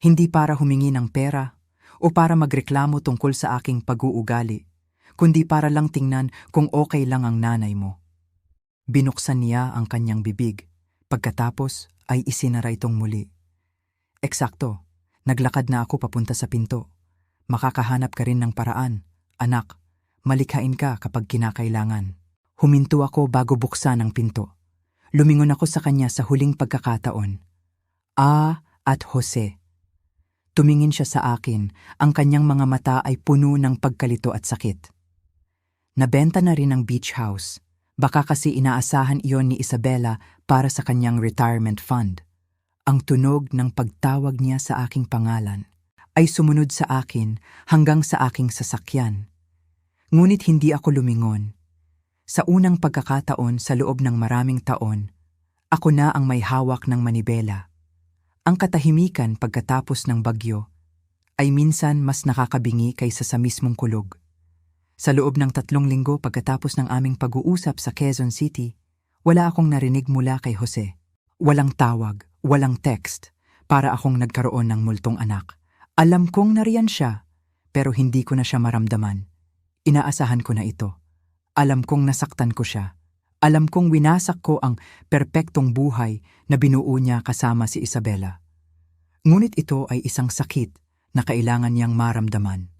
Hindi para humingi ng pera o para magreklamo tungkol sa aking pag-uugali, kundi para lang tingnan kung okay lang ang nanay mo. Binuksan niya ang kanyang bibig. Pagkatapos ay isinara itong muli. Eksakto, naglakad na ako papunta sa pinto. Makakahanap ka rin ng paraan. Anak, malikhain ka kapag kinakailangan. Huminto ako bago buksan ang pinto. Lumingon ako sa kanya sa huling pagkakataon. At Jose. Tumingin siya sa akin, ang kanyang mga mata ay puno ng pagkalito at sakit. Nabenta na rin ang beach house. Baka kasi inaasahan iyon ni Isabela para sa kanyang retirement fund. Ang tunog ng pagtawag niya sa aking pangalan ay sumunod sa akin hanggang sa aking sasakyan. Ngunit hindi ako lumingon. Sa unang pagkakataon sa loob ng maraming taon, ako na ang may hawak ng manibela. Ang katahimikan pagkatapos ng bagyo ay minsan mas nakakabingi kaysa sa mismong kulog. Sa loob ng 3 linggo pagkatapos ng aming pag-uusap sa Quezon City, wala akong narinig mula kay Jose. Walang tawag, walang text, para akong nagkaroon ng multong anak. Alam kong nariyan siya, pero hindi ko na siya maramdaman. Inaasahan ko na ito. Alam kong nasaktan ko siya. Alam kong winasak ko ang perpektong buhay na binuo niya kasama si Isabela. Ngunit ito ay isang sakit na kailangan niyang maramdaman.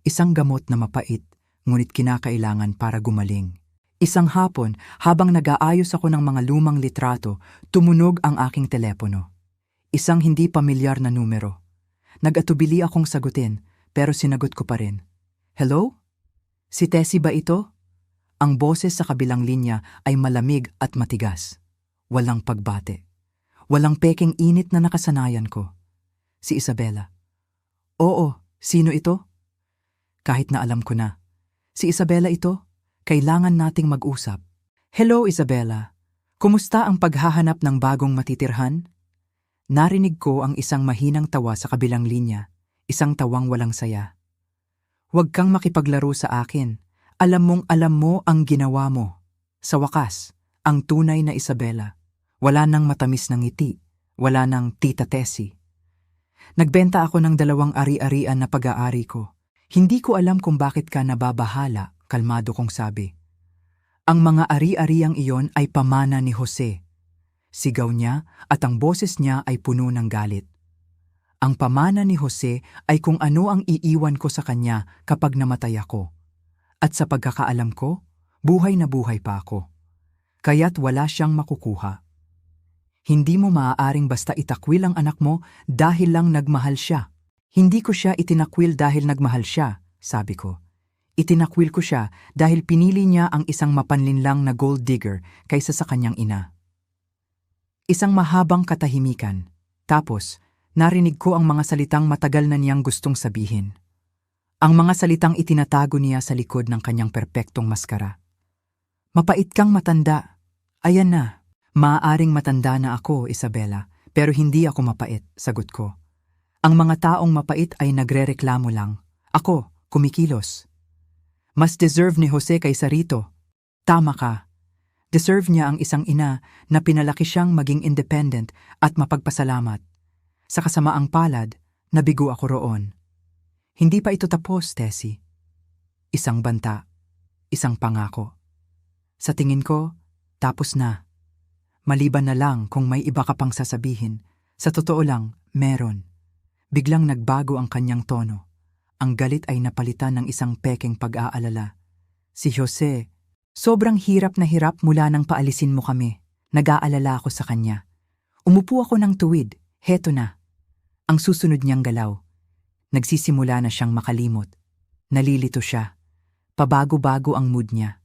Isang gamot na mapait, ngunit kinakailangan para gumaling. Isang hapon, habang nag-aayos ako ng mga lumang litrato, tumunog ang aking telepono. Isang hindi pamilyar na numero. Nag-atubili akong sagutin, pero sinagot ko pa rin. Hello? Si Tessie ba ito? Ang boses sa kabilang linya ay malamig at matigas. Walang pagbate. Walang peking init na nakasanayan ko. Si Isabela. Oo, sino ito? Kahit na alam ko na. Si Isabela ito? Kailangan nating mag-usap. Hello, Isabela. Kumusta ang paghahanap ng bagong matitirhan? Narinig ko ang isang mahinang tawa sa kabilang linya, isang tawang walang saya. Huwag kang makipaglaro sa akin. Alam mo ang ginawa mo. Sa wakas, ang tunay na Isabela. Wala nang matamis ng ngiti. Wala nang Tita Tessie. Nagbenta ako ng 2 ari-arian na pag-aari ko. Hindi ko alam kung bakit ka nababahala, kalmado kong sabi. Ang mga ari-ariang iyon ay pamana ni Jose. Sigaw niya at ang boses niya ay puno ng galit. Ang pamana ni Jose ay kung ano ang iiwan ko sa kanya kapag namatay ako. At sa pagkakaalam ko, buhay na buhay pa ako. Kaya't wala siyang makukuha. Hindi mo maaaring basta itakwil ang anak mo dahil lang nagmahal siya. Hindi ko siya itinakwil dahil nagmahal siya, sabi ko. Itinakwil ko siya dahil pinili niya ang isang mapanlinlang na gold digger kaysa sa kanyang ina. Isang mahabang katahimikan. Tapos, narinig ko ang mga salitang matagal na niyang gustong sabihin. Ang mga salitang itinatago niya sa likod ng kanyang perpektong maskara. Mapait kang matanda. Ayan na. Maaaring matanda na ako, Isabela, pero hindi ako mapait, sagot ko. Ang mga taong mapait ay nagrereklamo lang. Ako, kumikilos. Mas deserve ni Jose kaysa rito. Tama ka. Deserve niya ang isang ina na pinalaki siyang maging independent at mapagpasalamat. Sa kasamaang palad, nabigo ako roon. Hindi pa ito tapos, Tessie. Isang banta, isang pangako. Sa tingin ko, tapos na. Maliban na lang kung may iba ka pang sasabihin. Sa totoo lang, meron. Biglang nagbago ang kanyang tono. Ang galit ay napalitan ng isang pekeng pag-aalala. Si Jose, sobrang hirap na hirap mula nang paalisin mo kami. Nag-aalala ako sa kanya. Umupo ako ng tuwid. Heto na. Ang susunod niyang galaw. Nagsisimula na siyang makalimot. Nalilito siya. Pabago-bago ang mood niya.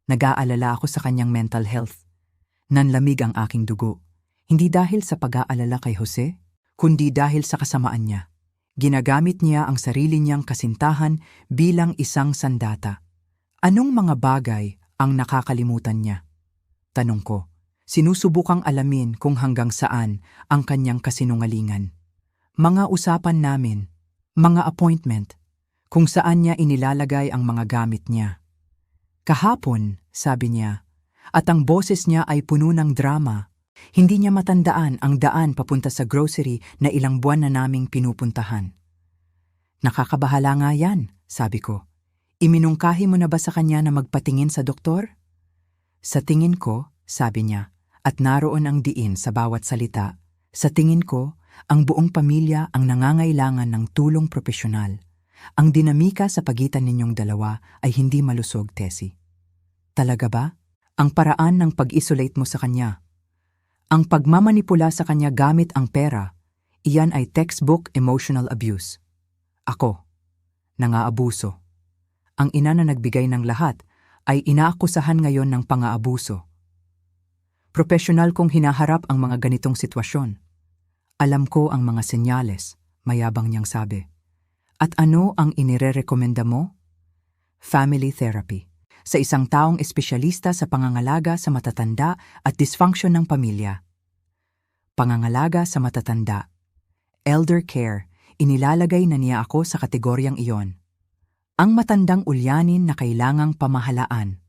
Nag-aalala ako sa kanyang mental health. Nanlamig ang aking dugo. Hindi dahil sa pag-aalala kay Jose, kundi dahil sa kasamaan niya. Ginagamit niya ang sarili niyang kasintahan bilang isang sandata. Anong mga bagay ang nakakalimutan niya? Tanong ko. Sinusubukang alamin kung hanggang saan ang kanyang kasinungalingan. Mga usapan namin, mga appointment, kung saan niya inilalagay ang mga gamit niya. Kahapon, sabi niya, at ang boses niya ay puno ng drama. Hindi niya matandaan ang daan papunta sa grocery na ilang buwan na naming pinupuntahan. Nakakabahala nga yan, sabi ko. Iminungkahi mo na ba sa kanya na magpatingin sa doktor? Sa tingin ko, sabi niya, at naroon ang diin sa bawat salita, sa tingin ko, ang buong pamilya ang nangangailangan ng tulong propesyonal. Ang dinamika sa pagitan ninyong dalawa ay hindi malusog, Tessie. Talaga ba? Ang paraan ng pag-isolate mo sa kanya. Ang pagmamanipula sa kanya gamit ang pera, iyan ay textbook emotional abuse. Ako, nangaabuso. Ang ina na nagbigay ng lahat ay inaakusahan ngayon ng pang-aabuso. Profesional kong hinaharap ang mga ganitong sitwasyon. Alam ko ang mga senyales, mayabang niyang sabi. At ano ang inirerekomenda mo? Family therapy. Sa isang taong espesyalista sa pangangalaga sa matatanda at dysfunction ng pamilya. Pangangalaga sa matatanda. Elder care, inilalagay na niya ako sa kategoryang iyon. Ang matandang ulyanin na kailangang pamahalaan.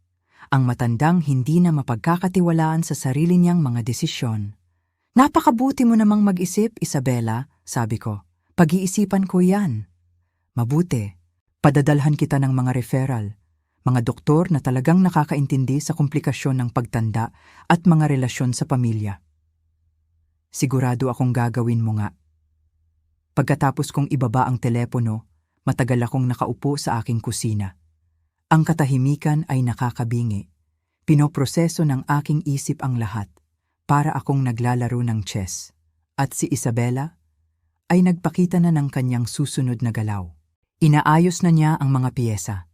Ang matandang hindi na mapagkakatiwalaan sa sarili niyang mga desisyon. Napakabuti mo namang mag-isip, Isabela, sabi ko. Pag-iisipan ko yan. Mabuti, padadalhan kita ng mga referral. Mga doktor na talagang nakakaintindi sa komplikasyon ng pagtanda at mga relasyon sa pamilya. Sigurado akong gagawin mo nga. Pagkatapos kong ibaba ang telepono, matagal akong nakaupo sa aking kusina. Ang katahimikan ay nakakabingi. Pinoproseso ng aking isip ang lahat, para akong naglalaro ng chess. At si Isabela ay nagpakita na ng kanyang susunod na galaw. Inaayos na niya ang mga piyesa.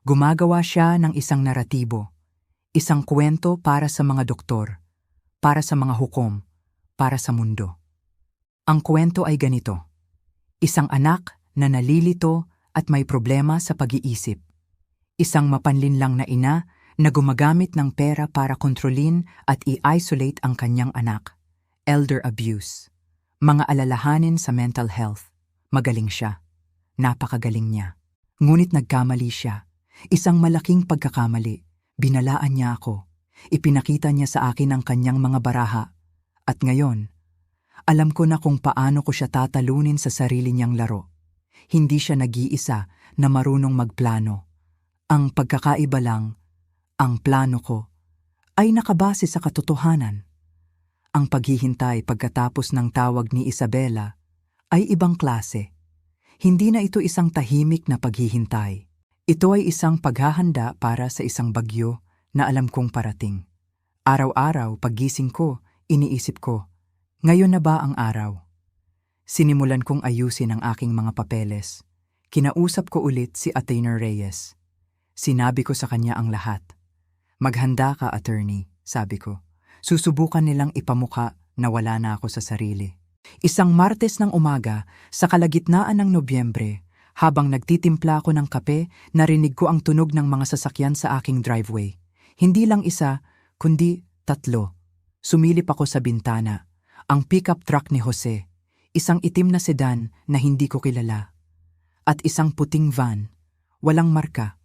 Gumagawa siya ng isang naratibo, isang kwento para sa mga doktor, para sa mga hukom, para sa mundo. Ang kwento ay ganito. Isang anak na nalilito at may problema sa pag-iisip. Isang mapanlinlang na ina na gumagamit ng pera para kontrolin at i-isolate ang kanyang anak. Elder abuse. Mga alalahanin sa mental health. Magaling siya. Napakagaling niya. Ngunit nagkamali siya. Isang malaking pagkakamali. Binalaan niya ako. Ipinakita niya sa akin ang kanyang mga baraha. At ngayon, alam ko na kung paano ko siya tatalunin sa sarili niyang laro. Hindi siya nag-iisa na marunong magplano. Ang pagkakaiba lang, ang plano ko ay nakabase sa katotohanan. Ang paghihintay pagkatapos ng tawag ni Isabela ay ibang klase. Hindi na ito isang tahimik na paghihintay. Ito ay isang paghahanda para sa isang bagyo na alam kong parating. Araw-araw paggising ko, iniisip ko, ngayon na ba ang araw? Sinimulan kong ayusin ang aking mga papeles. Kinausap ko ulit si Athena Reyes. Sinabi ko sa kanya ang lahat. Maghanda ka, attorney, sabi ko. Susubukan nilang ipamukha na wala na ako sa sarili. Isang Martes ng umaga, sa kalagitnaan ng Nobyembre, habang nagtitimpla ako ng kape, narinig ko ang tunog ng mga sasakyan sa aking driveway. Hindi lang isa, kundi 3. Sumilip ako sa bintana. Ang pickup truck ni Jose, isang itim na sedan na hindi ko kilala. At isang puting van, walang marka.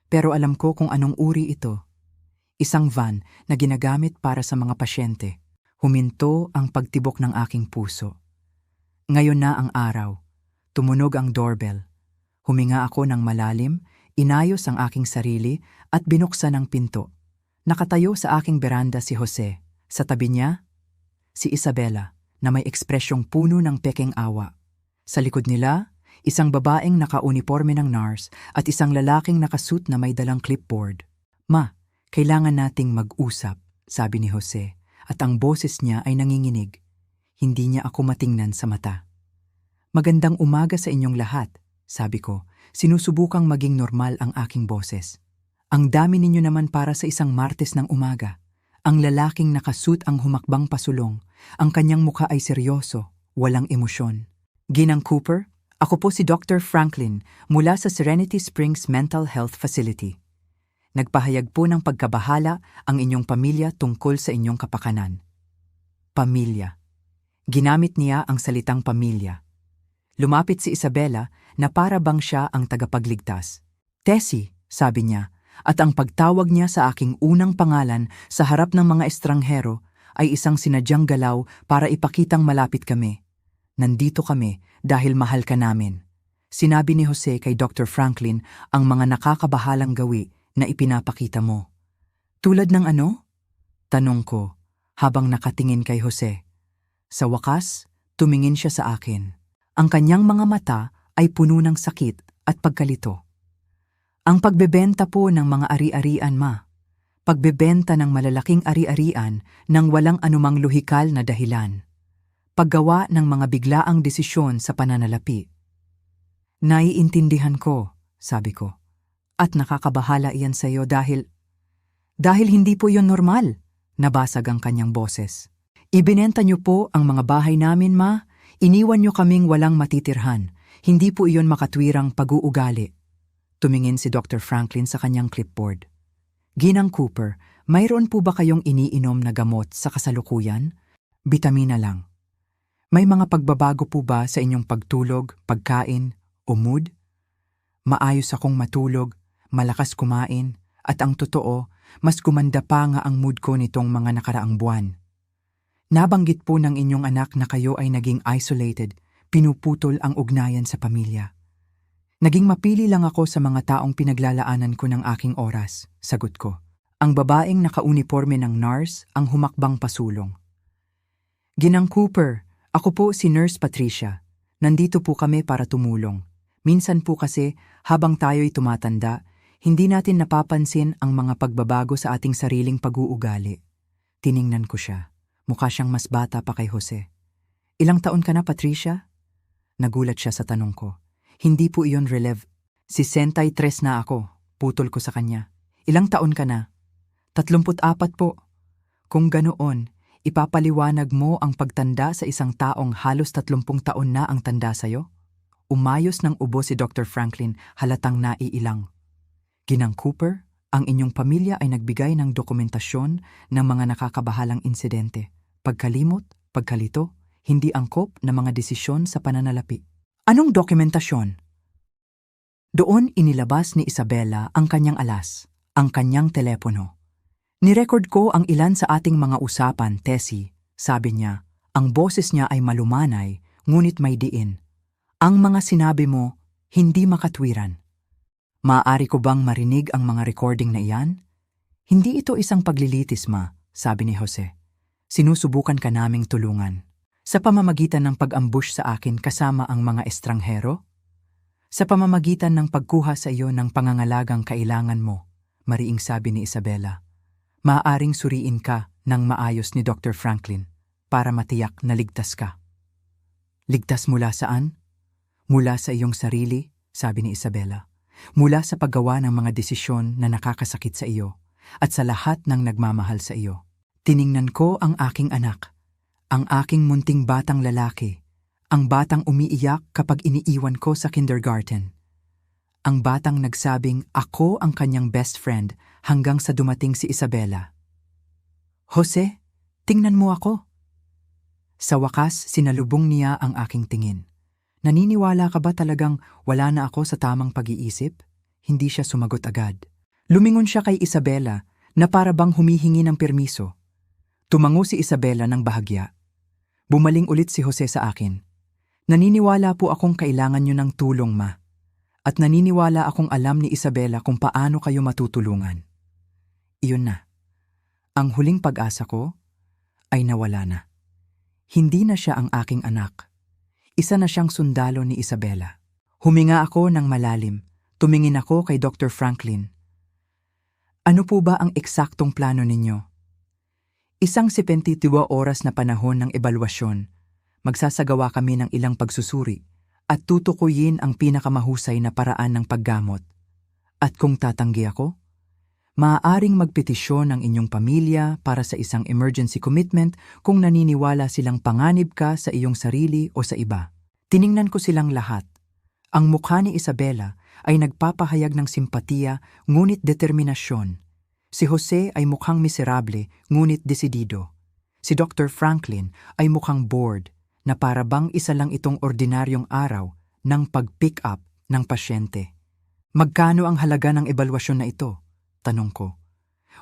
Pero alam ko kung anong uri ito. Isang van na ginagamit para sa mga pasyente. Huminto ang pagtibok ng aking puso. Ngayon na ang araw. Tumunog ang doorbell. Huminga ako ng malalim, inayos ang aking sarili at binuksan ang pinto. Nakatayo sa aking beranda si Jose. Sa tabi niya, si Isabela na may ekspresyong puno ng pekeng awa. Sa likod nila, isang babaeng naka-uniforme ng nurse at isang lalaking nakasuit na may dalang clipboard. Ma, kailangan nating mag-usap, sabi ni Jose, at ang boses niya ay nanginginig. Hindi niya ako matingnan sa mata. Magandang umaga sa inyong lahat, sabi ko, sinusubukang maging normal ang aking boses. Ang dami ninyo naman para sa isang Martes ng umaga. Ang lalaking nakasuit ang humakbang pasulong. Ang kanyang mukha ay seryoso, walang emosyon. Ginang Cooper, ako po si Dr. Franklin mula sa Serenity Springs Mental Health Facility. Nagpahayag po ng pagkabahala ang inyong pamilya tungkol sa inyong kapakanan. Pamilya. Ginamit niya ang salitang pamilya. Lumapit si Isabela na para bang siya ang tagapagligtas. Tessie, sabi niya, at ang pagtawag niya sa aking unang pangalan sa harap ng mga estranghero ay isang sinadyang galaw para ipakitang malapit kami. Nandito kami dahil mahal ka namin. Sinabi ni Jose kay Dr. Franklin ang mga nakakabahalang gawi na ipinapakita mo. Tulad ng ano? Tanong ko habang nakatingin kay Jose. Sa wakas, tumingin siya sa akin. Ang kanyang mga mata ay puno ng sakit at pagkalito. Ang pagbebenta po ng mga ari-arian, ma. Pagbebenta ng malalaking ari-arian nang walang anumang lohikal na dahilan. Paggawa ng mga biglaang desisyon sa pananalapi. Naiintindihan ko, sabi ko. At nakakabahala iyan sa iyo dahil hindi po yon normal, nabasag ang kanyang boses. Ibinenta niyo po ang mga bahay namin, ma. Iniwan niyo kaming walang matitirhan. Hindi po iyon makatwirang pag-uugali. Tumingin si Dr. Franklin sa kanyang clipboard. Ginang Cooper, mayroon po ba kayong iniinom na gamot sa kasalukuyan? Bitamina lang. May mga pagbabago po ba sa inyong pagtulog, pagkain, o mood? Maayos akong matulog, malakas kumain, at ang totoo, mas gumanda pa nga ang mood ko nitong mga nakaraang buwan. Nabanggit po ng inyong anak na kayo ay naging isolated, pinuputol ang ugnayan sa pamilya. Naging mapili lang ako sa mga taong pinaglalaanan ko ng aking oras, sagot ko. Ang babaeng naka-uniforme ng nurse ang humakbang pasulong. Ginang Cooper, ako po si Nurse Patricia. Nandito po kami para tumulong. Minsan po kasi, habang tayo'y tumatanda, Hindi natin napapansin ang mga pagbabago sa ating sariling pag-uugali. Tiningnan ko siya. Mukha siyang mas bata pa kay Jose. Ilang taon ka na, Patricia? Nagulat siya sa tanong ko. Hindi po iyon relev. 63 na ako. Putol ko sa kanya. Ilang taon ka na? 34 po. Kung ganoon, ipapaliwanag mo ang pagtanda sa isang taong halos 30 taon na ang tanda sa'yo? Umayos ng ubo si Dr. Franklin, halatang naiilang. Ginang Cooper, ang inyong pamilya ay nagbigay ng dokumentasyon ng mga nakakabahalang insidente. Pagkalimot, pagkalito, hindi angkop na mga desisyon sa pananalapi. Anong dokumentasyon? Doon inilabas ni Isabela ang kanyang alas, ang kanyang telepono. Nirecord ko ang ilan sa ating mga usapan, Tessie. Sabi niya, ang boses niya ay malumanay, ngunit may diin. Ang mga sinabi mo, hindi makatwiran. Maaari ko bang marinig ang mga recording na iyan? Hindi ito isang paglilitis, ma, sabi ni Jose. Sinusubukan ka naming tulungan. Sa pamamagitan ng pag-ambush sa akin kasama ang mga estranghero? Sa pamamagitan ng pagkuha sa iyo ng pangangalagang kailangan mo, mariing sabi ni Isabela. Maaaring suriin ka ng maayos ni Dr. Franklin para matiyak na ligtas ka. Ligtas mula saan? Mula sa iyong sarili, sabi ni Isabela. Mula sa paggawa ng mga desisyon na nakakasakit sa iyo at sa lahat ng nagmamahal sa iyo. Tiningnan ko ang aking anak, ang aking munting batang lalaki, ang batang umiiyak kapag iniiwan ko sa kindergarten. Ang batang nagsabing ako ang kanyang best friend hanggang sa dumating si Isabela. Jose, tingnan mo ako. Sa wakas, sinalubong niya ang aking tingin. Naniniwala ka ba talagang wala na ako sa tamang pag-iisip? Hindi siya sumagot agad. Lumingon siya kay Isabela na para bang humihingi ng permiso. Tumango si Isabela ng bahagya. Bumaling ulit si Jose sa akin. Naniniwala po akong kailangan niyo ng tulong, ma. At naniniwala akong alam ni Isabela kung paano kayo matutulungan. Iyon na. Ang huling pag-asa ko ay nawala na. Hindi na siya ang aking anak. Isa na siyang sundalo ni Isabela. Huminga ako ng malalim. Tumingin ako kay Dr. Franklin. Ano po ba ang eksaktong plano ninyo? Isang 72 oras na panahon ng ebalwasyon. Magsasagawa kami ng ilang pagsusuri at tutukuyin ang pinakamahusay na paraan ng paggamot. At kung tatanggi ako, maaaring magpetisyon ang inyong pamilya para sa isang emergency commitment kung naniniwala silang panganib ka sa iyong sarili o sa iba. Tiningnan ko silang lahat. Ang mukha ni Isabela ay nagpapahayag ng simpatiya ngunit determinasyon. Si Jose ay mukhang miserable ngunit desidido. Si Dr. Franklin ay mukhang bored na para bang isa lang itong ordinaryong araw ng pag-pick up ng pasyente. Magkano ang halaga ng ebalwasyon na ito? Tanong ko.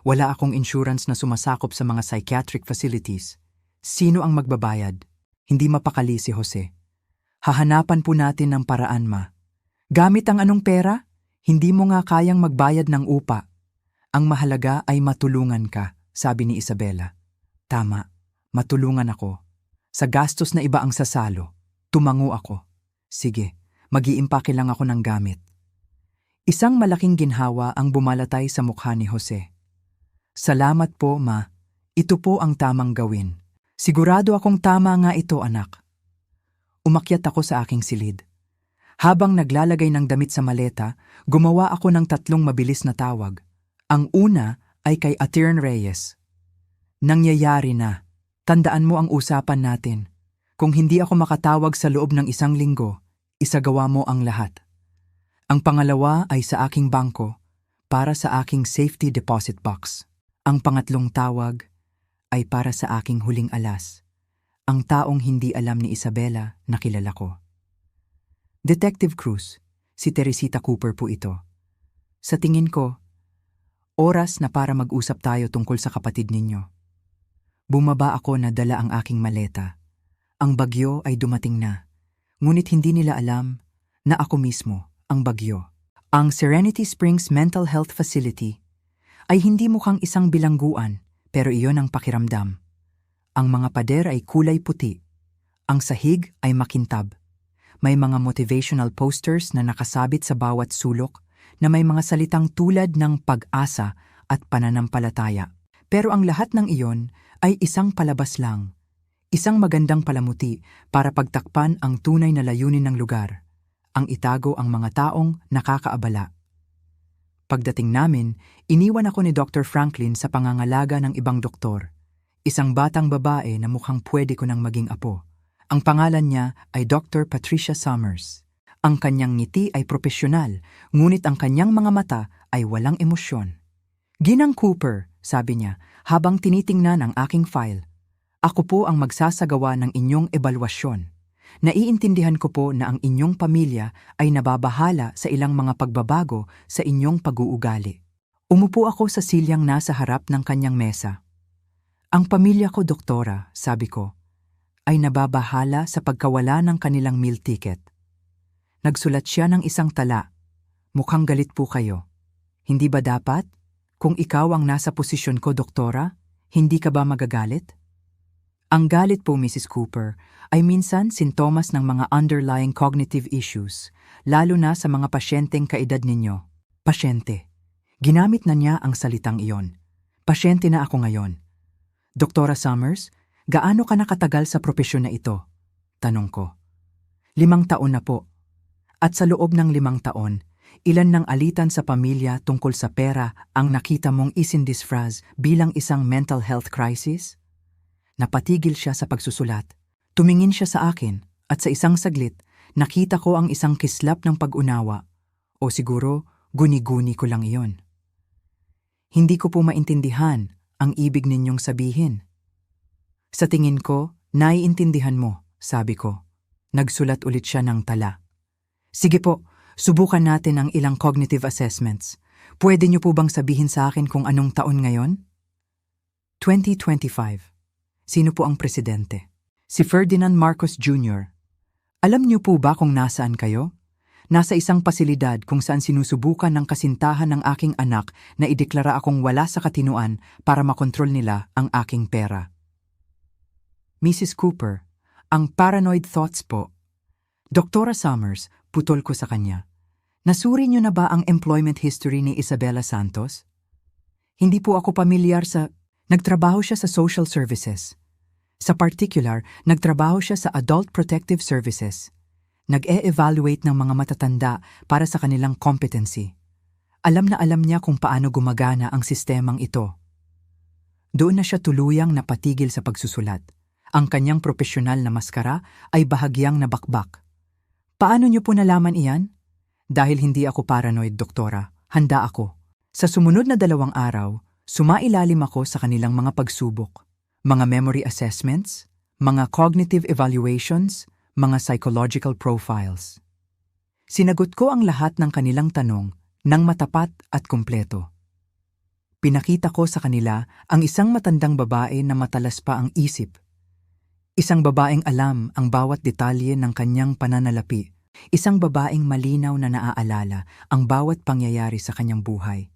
Wala akong insurance na sumasakop sa mga psychiatric facilities. Sino ang magbabayad? Hindi mapakali si Jose. Hahanapan po natin ng paraan, ma. Gamit ang anong pera? Hindi mo nga kayang magbayad ng upa. Ang mahalaga ay matulungan ka, sabi ni Isabela. Tama, matulungan ako. Sa gastos na iba ang sasalo, tumango ako. Sige, mag-iimpake lang ako ng gamit. Isang malaking ginhawa ang bumalatay sa mukha ni Jose. Salamat po, ma. Ito po ang tamang gawin. Sigurado akong tama nga ito, anak. Umakyat ako sa aking silid. Habang naglalagay ng damit sa maleta, gumawa ako ng 3 mabilis na tawag. Ang una ay kay Attorney Reyes. Nangyayari na. Tandaan mo ang usapan natin. Kung hindi ako makatawag sa loob ng 1 linggo, isagawa mo ang lahat. Ang pangalawa ay sa aking bangko para sa aking safety deposit box. Ang pangatlong tawag ay para sa aking huling alas. Ang taong hindi alam ni Isabela na kilala ko. Detective Cruz, si Teresita Cooper po ito. Sa tingin ko, oras na para mag-usap tayo tungkol sa kapatid ninyo. Bumaba ako na dala ang aking maleta. Ang bagyo ay dumating na, ngunit hindi nila alam na ako mismo ang bagyo. Ang Serenity Springs Mental Health Facility ay hindi mukhang isang bilangguan, pero iyon ang pakiramdam. Ang mga pader ay kulay puti. Ang sahig ay makintab. May mga motivational posters na nakasabit sa bawat sulok na may mga salitang tulad ng pag-asa at pananampalataya. Pero ang lahat ng iyon ay isang palabas lang. Isang magandang palamuti para pagtakpan ang tunay na layunin ng lugar, ang itago ang mga taong nakakaabala. Pagdating namin, iniwan ako ni Dr. Franklin sa pangangalaga ng ibang doktor. Isang batang babae na mukhang pwede ko nang maging apo. Ang pangalan niya ay Dr. Patricia Summers. Ang kanyang ngiti ay propesyonal, ngunit ang kanyang mga mata ay walang emosyon. "Ginang Cooper," sabi niya, habang tinitingnan ang aking file. "Ako po ang magsasagawa ng inyong ebalwasyon. Naiintindihan ko po na ang inyong pamilya ay nababahala sa ilang mga pagbabago sa inyong pag-uugali." Umupo ako sa silyang nasa harap ng kanyang mesa. "Ang pamilya ko, doktora," sabi ko, "ay nababahala sa pagkawala ng kanilang meal ticket." Nagsulat siya ng isang tala. "Mukhang galit po kayo. Hindi ba dapat? Kung ikaw ang nasa posisyon ko, doktora, hindi ka ba magagalit?" Ang galit po, Mrs. Cooper, ay minsan sintomas ng mga underlying cognitive issues, lalo na sa mga pasyenteng kaedad ninyo. Pasyente. Ginamit na niya ang salitang iyon. Pasyente na ako ngayon. "Doktora Summers, gaano ka nakatagal sa propesyon na ito?" tanong ko. 5 taon na po. At sa loob ng 5 taon, ilan ng alitan sa pamilya tungkol sa pera ang nakita mong isindisfraz bilang isang mental health crisis? Napatigil siya sa pagsusulat. Tumingin siya sa akin at sa isang saglit, nakita ko ang isang kislap ng pag-unawa. O siguro, guni-guni ko lang iyon. "Hindi ko po maintindihan ang ibig ninyong sabihin." "Sa tingin ko, naiintindihan mo," sabi ko. Nagsulat ulit siya ng tala. "Sige po, subukan natin ang ilang cognitive assessments. Pwede niyo po bang sabihin sa akin kung anong taon ngayon?" 2025. Sino po ang presidente? Si Ferdinand Marcos Jr. Alam niyo po ba kung nasaan kayo? Nasa isang pasilidad kung saan sinusubukan ng kasintahan ng aking anak na ideklara akong wala sa katinuan para makontrol nila ang aking pera. Mrs. Cooper, ang paranoid thoughts po. Doktora Summers, putol ko sa kanya. Nasuri niyo na ba ang employment history ni Isabella Santos? Hindi po ako pamilyar sa... Nagtrabaho siya sa social services. Sa particular, nagtrabaho siya sa Adult Protective Services. Nag-e-evaluate ng mga matatanda para sa kanilang competency. Alam na alam niya kung paano gumagana ang sistemang ito. Doon na siya tuluyang napatigil sa pagsusulat. Ang kanyang profesional na maskara ay bahagyang nabakbak. "Paano niyo po nalaman iyan?" "Dahil hindi ako paranoid, doktora. Handa ako." Sa sumunod na 2 araw, sumailalim ako sa kanilang mga pagsubok. Mga memory assessments, mga cognitive evaluations, mga psychological profiles. Sinagot ko ang lahat ng kanilang tanong nang matapat at kumpleto. Pinakita ko sa kanila ang isang matandang babae na matalas pa ang isip. Isang babaeng alam ang bawat detalye ng kanyang pananalapi. Isang babaeng malinaw na naaalala ang bawat pangyayari sa kanyang buhay.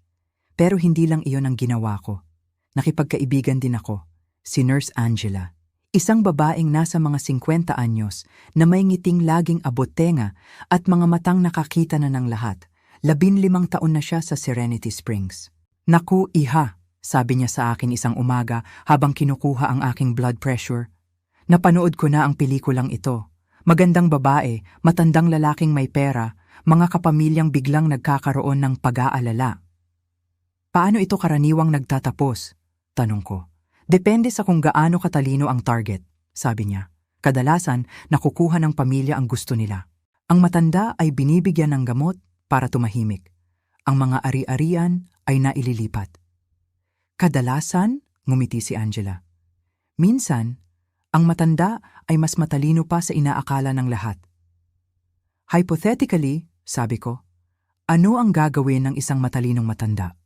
Pero hindi lang iyon ang ginawa ko. Nakipagkaibigan din ako. Si Nurse Angela. Isang babaeng nasa mga 50 anyos na may ngiting laging abot-tenga at mga matang nakakita na ng lahat. 15 taon na siya sa Serenity Springs. "Naku, iha," sabi niya sa akin isang umaga habang kinukuha ang aking blood pressure. "Napanood ko na ang pelikulang ito. Magandang babae, matandang lalaking may pera, mga kapamilyang biglang nagkakaroon ng pag-aalala." "Paano ito karaniwang nagtatapos?" tanong ko. "Depende sa kung gaano katalino ang target," sabi niya. "Kadalasan, nakukuha ng pamilya ang gusto nila. Ang matanda ay binibigyan ng gamot para tumahimik. Ang mga ari-arian ay naililipat." "Kadalasan?" ngumiti si Angela. "Minsan, ang matanda ay mas matalino pa sa inaakala ng lahat." "Hypothetically," sabi ko, "ano ang gagawin ng isang matalinong matanda?"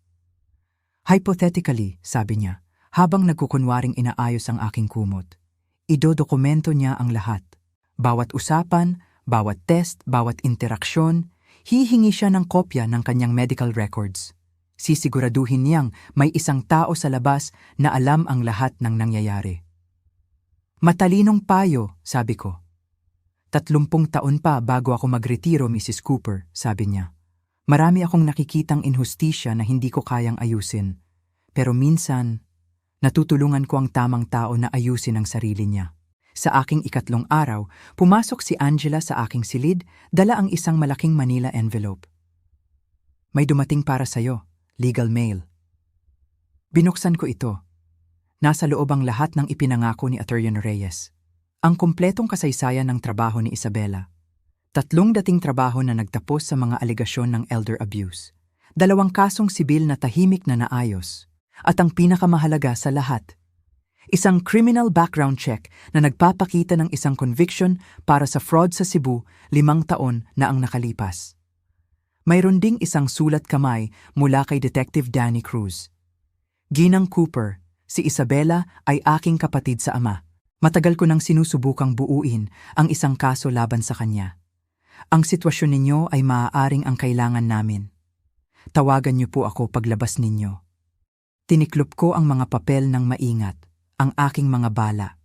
"Hypothetically," sabi niya, habang nagkukunwaring inaayos ang aking kumot. Idodokumento niya ang lahat. Bawat usapan, bawat test, bawat interaksyon, hihingi siya ng kopya ng kanyang medical records. Sisiguraduhin niyang may isang tao sa labas na alam ang lahat ng nangyayari. "Matalinong payo," sabi ko. 30 taon pa bago ako magretiro, Mrs. Cooper, sabi niya. Marami akong nakikitang inhustisya na hindi ko kayang ayusin. Pero minsan, natutulungan ko ang tamang tao na ayusin ang sarili niya. Sa aking ikatlong araw, pumasok si Angela sa aking silid, dala ang isang malaking Manila envelope. May dumating para sa'yo, legal mail. Binuksan ko ito. Nasa loob ang lahat ng ipinangako ni Atty. Reyes. Ang kumpletong kasaysayan ng trabaho ni Isabela. 3 dating trabaho na nagtapos sa mga alegasyon ng elder abuse. 2 kasong sibil na tahimik na naayos. At ang pinakamahalaga sa lahat, isang criminal background check na nagpapakita ng isang conviction para sa fraud sa Cebu 5 taon na ang nakalipas. Mayroon ding isang sulat kamay mula kay Detective Danny Cruz. Ginang Cooper, si Isabela ay aking kapatid sa ama. Matagal ko nang sinusubukang buuin ang isang kaso laban sa kanya. Ang sitwasyon ninyo ay maaaring ang kailangan namin. Tawagan niyo po ako paglabas ninyo. Tiniklop ko ang mga papel ng maingat, ang aking mga bala.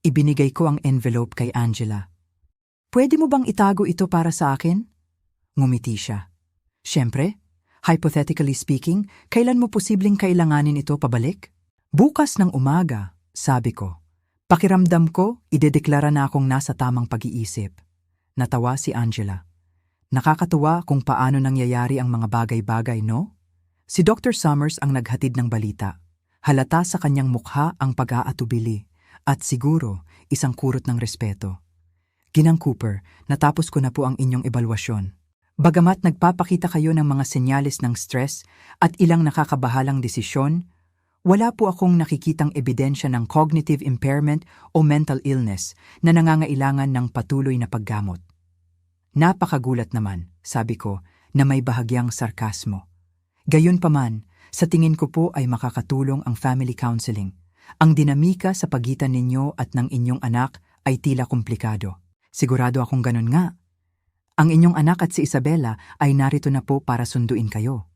Ibinigay ko ang envelope kay Angela. Pwede mo bang itago ito para sa akin? Ngumiti siya. Siyempre, hypothetically speaking, kailan mo posibleng kailanganin ito pabalik? Bukas ng umaga, sabi ko. Pakiramdam ko, idedeklara na akong nasa tamang pag-iisip. Natawa si Angela. Nakakatuwa kung paano nangyayari ang mga bagay-bagay, no? Si Dr. Summers ang naghatid ng balita. Halata sa kanyang mukha ang pag-aatubili at siguro isang kurot ng respeto. Ginang Cooper, natapos ko na po ang inyong ebalwasyon. Bagamat nagpapakita kayo ng mga senyales ng stress at ilang nakakabahalang desisyon, wala po akong nakikitang ebidensya ng cognitive impairment o mental illness na nangangailangan ng patuloy na paggamot. Napakagulat naman, sabi ko, na may bahagyang sarkasmo. Gayunpaman, sa tingin ko po ay makakatulong ang family counseling. Ang dinamika sa pagitan ninyo at ng inyong anak ay tila komplikado. Sigurado akong ganun nga. Ang inyong anak at si Isabela ay narito na po para sunduin kayo.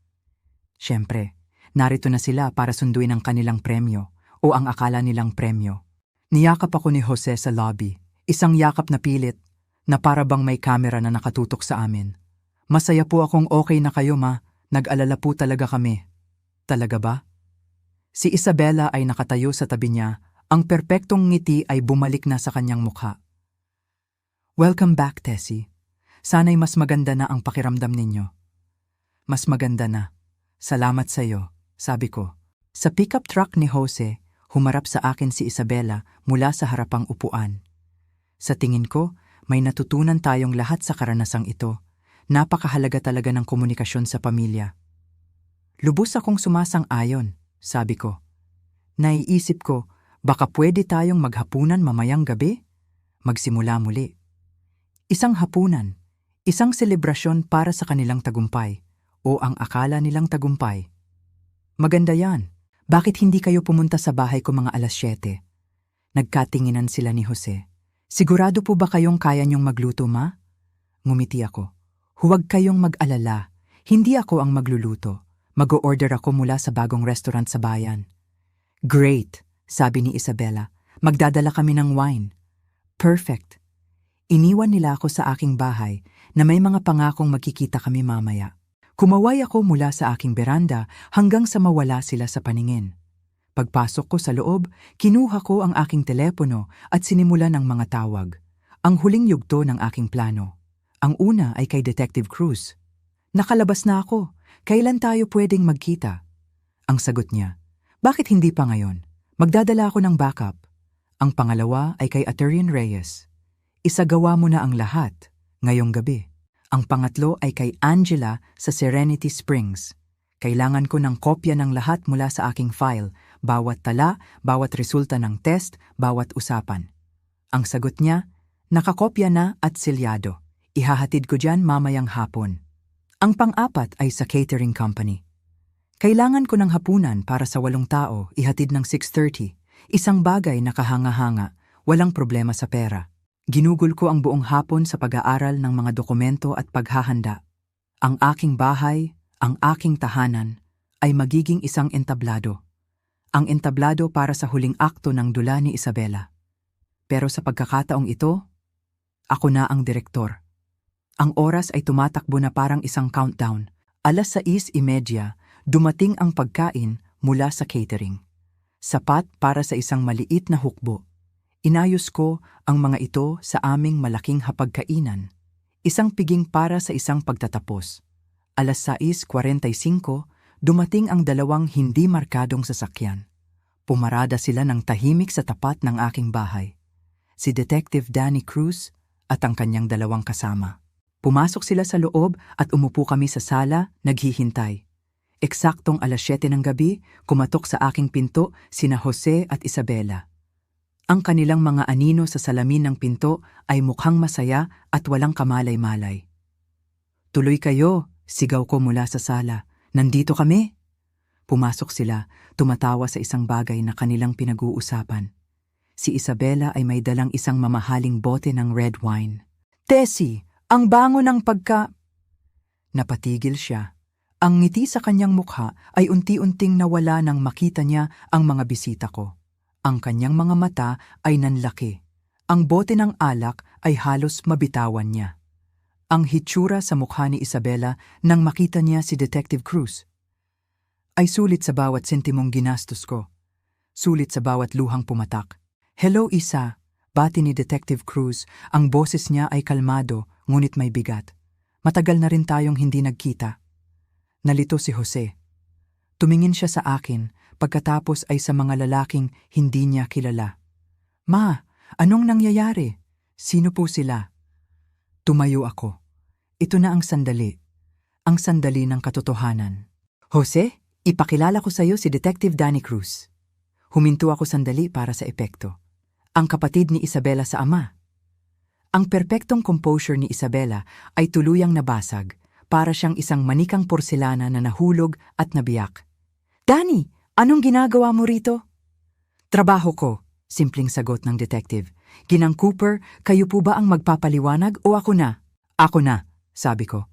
Siyempre, narito na sila para sunduin ang kanilang premyo o ang akala nilang premyo. Niyakap ako ni Jose sa lobby, isang yakap na pilit na para bang may kamera na nakatutok sa amin. Masaya po akong okay na kayo, ma. Nag-alala po talaga kami. Talaga ba? Si Isabela ay nakatayo sa tabi niya, ang perpektong ngiti ay bumalik na sa kanyang mukha. Welcome back, Tessie. Sana'y mas maganda na ang pakiramdam ninyo. Mas maganda na. Salamat sa iyo, sabi ko. Sa pickup truck ni Jose, humarap sa akin si Isabela mula sa harapang upuan. Sa tingin ko, may natutunan tayong lahat sa karanasang ito. Napakahalaga talaga ng komunikasyon sa pamilya. Lubos akong sumasang-ayon, sabi ko. Naiisip ko, baka pwede tayong maghapunan mamayang gabi? Magsimula muli. Isang hapunan, isang selebrasyon para sa kanilang tagumpay, o ang akala nilang tagumpay. Maganda yan. Bakit hindi kayo pumunta sa bahay ko mga 7:00? Nagkatinginan sila ni Jose. Sigurado po ba kayong kaya niyong magluto, ma? Ngumiti ako. Huwag kayong mag-alala. Hindi ako ang magluluto. Mag-o-order ako mula sa bagong restaurant sa bayan. Great, sabi ni Isabela. Magdadala kami ng wine. Perfect. Iniwan nila ako sa aking bahay na may mga pangakong magkikita kami mamaya. Kumaway ako mula sa aking beranda hanggang sa mawala sila sa paningin. Pagpasok ko sa loob, kinuha ko ang aking telepono at sinimula ng mga tawag. Ang huling yugto ng aking plano. Ang una ay kay Detective Cruz. Nakalabas na ako. Kailan tayo pwedeng magkita? Ang sagot niya, bakit hindi pa ngayon? Magdadala ako ng backup. Ang pangalawa ay kay Atty. Reyes. Isagawa mo na ang lahat, ngayong gabi. Ang pangatlo ay kay Angela sa Serenity Springs. Kailangan ko ng kopya ng lahat mula sa aking file, bawat tala, bawat resulta ng test, bawat usapan. Ang sagot niya, nakakopya na at selyado. Ihahatid ko dyan mamayang hapon. Ang pang-apat ay sa catering company. Kailangan ko ng hapunan para sa 8 tao, ihatid ng 6:30. Isang bagay na kahanga-hanga, walang problema sa pera. Ginugol ko ang buong hapon sa pag-aaral ng mga dokumento at paghahanda. Ang aking bahay, ang aking tahanan, ay magiging isang entablado. Ang entablado para sa huling akto ng dula ni Isabela. Pero sa pagkakataong ito, ako na ang direktor. Ang oras ay tumatakbo na parang isang countdown. 6:30, dumating ang pagkain mula sa catering. Sapat para sa isang maliit na hukbo. Inayos ko ang mga ito sa aming malaking hapagkainan. Isang piging para sa isang pagtatapos. 6:45, dumating ang dalawang hindi markadong sasakyan. Pumarada sila ng tahimik sa tapat ng aking bahay. Si Detective Danny Cruz at ang kanyang dalawang kasama. Pumasok sila sa loob at umupo kami sa sala, naghihintay. Eksaktong 7:00 ng gabi, kumatok sa aking pinto sina Jose at Isabela. Ang kanilang mga anino sa salamin ng pinto ay mukhang masaya at walang kamalay-malay. "Tuloy kayo," sigaw ko mula sa sala. "Nandito kami." Pumasok sila, tumatawa sa isang bagay na kanilang pinag-uusapan. Si Isabela ay may dalang isang mamahaling bote ng red wine. "Tessie, ang bango ng pagka..." Napatigil siya. Ang ngiti sa kanyang mukha ay unti-unting nawala nang makita niya ang mga bisita ko. Ang kanyang mga mata ay nanlaki. Ang bote ng alak ay halos mabitawan niya. Ang hitsura sa mukha ni Isabela nang makita niya si Detective Cruz ay sulit sa bawat sentimong ginastos ko. Sulit sa bawat luhang pumatak. "Hello, Isa," bati ni Detective Cruz. Ang boses niya ay kalmado, ngunit may bigat. "Matagal na rin tayong hindi nagkita." Nalito si Jose. Tumingin siya sa akin, pagkatapos ay sa mga lalaking hindi niya kilala. "Ma, anong nangyayari? Sino po sila?" Tumayo ako. Ito na ang sandali. Ang sandali ng katotohanan. "Jose, ipakilala ko sa iyo si Detective Danny Cruz." Huminto ako sandali para sa epekto. Ang kapatid ni Isabela sa ama. Ang perpektong composure ni Isabela ay tuluyang nabasag, para siyang isang manikang porselana na nahulog at nabiyak. "Danny, anong ginagawa mo rito?" "Trabaho ko," simpleng sagot ng detective. "Ginang Cooper, kayo po ba ang magpapaliwanag o ako na?" "Ako na," sabi ko.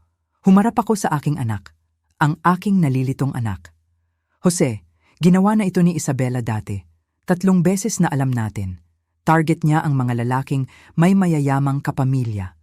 Humarap ako sa aking anak, ang aking nalilitong anak. "Jose, ginawa na ito ni Isabela dati. 3 beses na alam natin. Target niya ang mga lalaking may mayayamang kapamilya.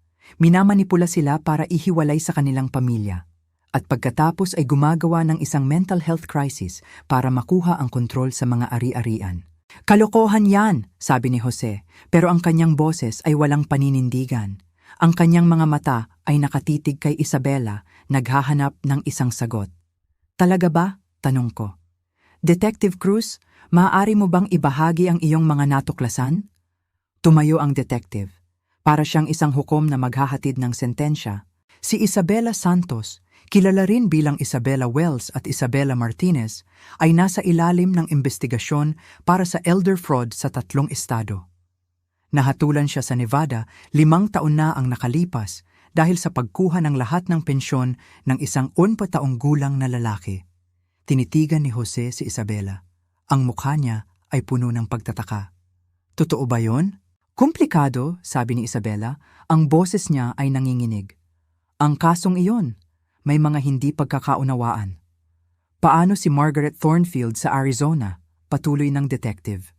Minamanipula sila para ihiwalay sa kanilang pamilya. At pagkatapos ay gumagawa ng isang mental health crisis para makuha ang kontrol sa mga ari-arian." "Kalokohan yan," sabi ni Jose, pero ang kanyang boses ay walang paninindigan. Ang kanyang mga mata ay nakatitig kay Isabela, naghahanap ng isang sagot. "Talaga ba?" tanong ko. "Detective Cruz, maaari mo bang ibahagi ang iyong mga natuklasan?" Tumayo ang detective. Para siyang isang hukom na maghahatid ng sentensya. Si Isabela Santos, kilala rin bilang Isabela Wells at Isabela Martinez, ay nasa ilalim ng investigasyon para sa elder fraud sa 3 estado. Nahatulan siya sa Nevada, 5 taon na ang nakalipas dahil sa pagkuha ng lahat ng pensyon ng isang 4 taong gulang na lalaki. Tinitigan ni Jose si Isabela. Ang mukha niya ay puno ng pagtataka. "Totoo ba yon?" "Komplikado," sabi ni Isabela. Ang boses niya ay nanginginig. "Ang kasong iyon, may mga hindi pagkakaunawaan." "Paano si Margaret Thornfield sa Arizona?" patuloy ng detective.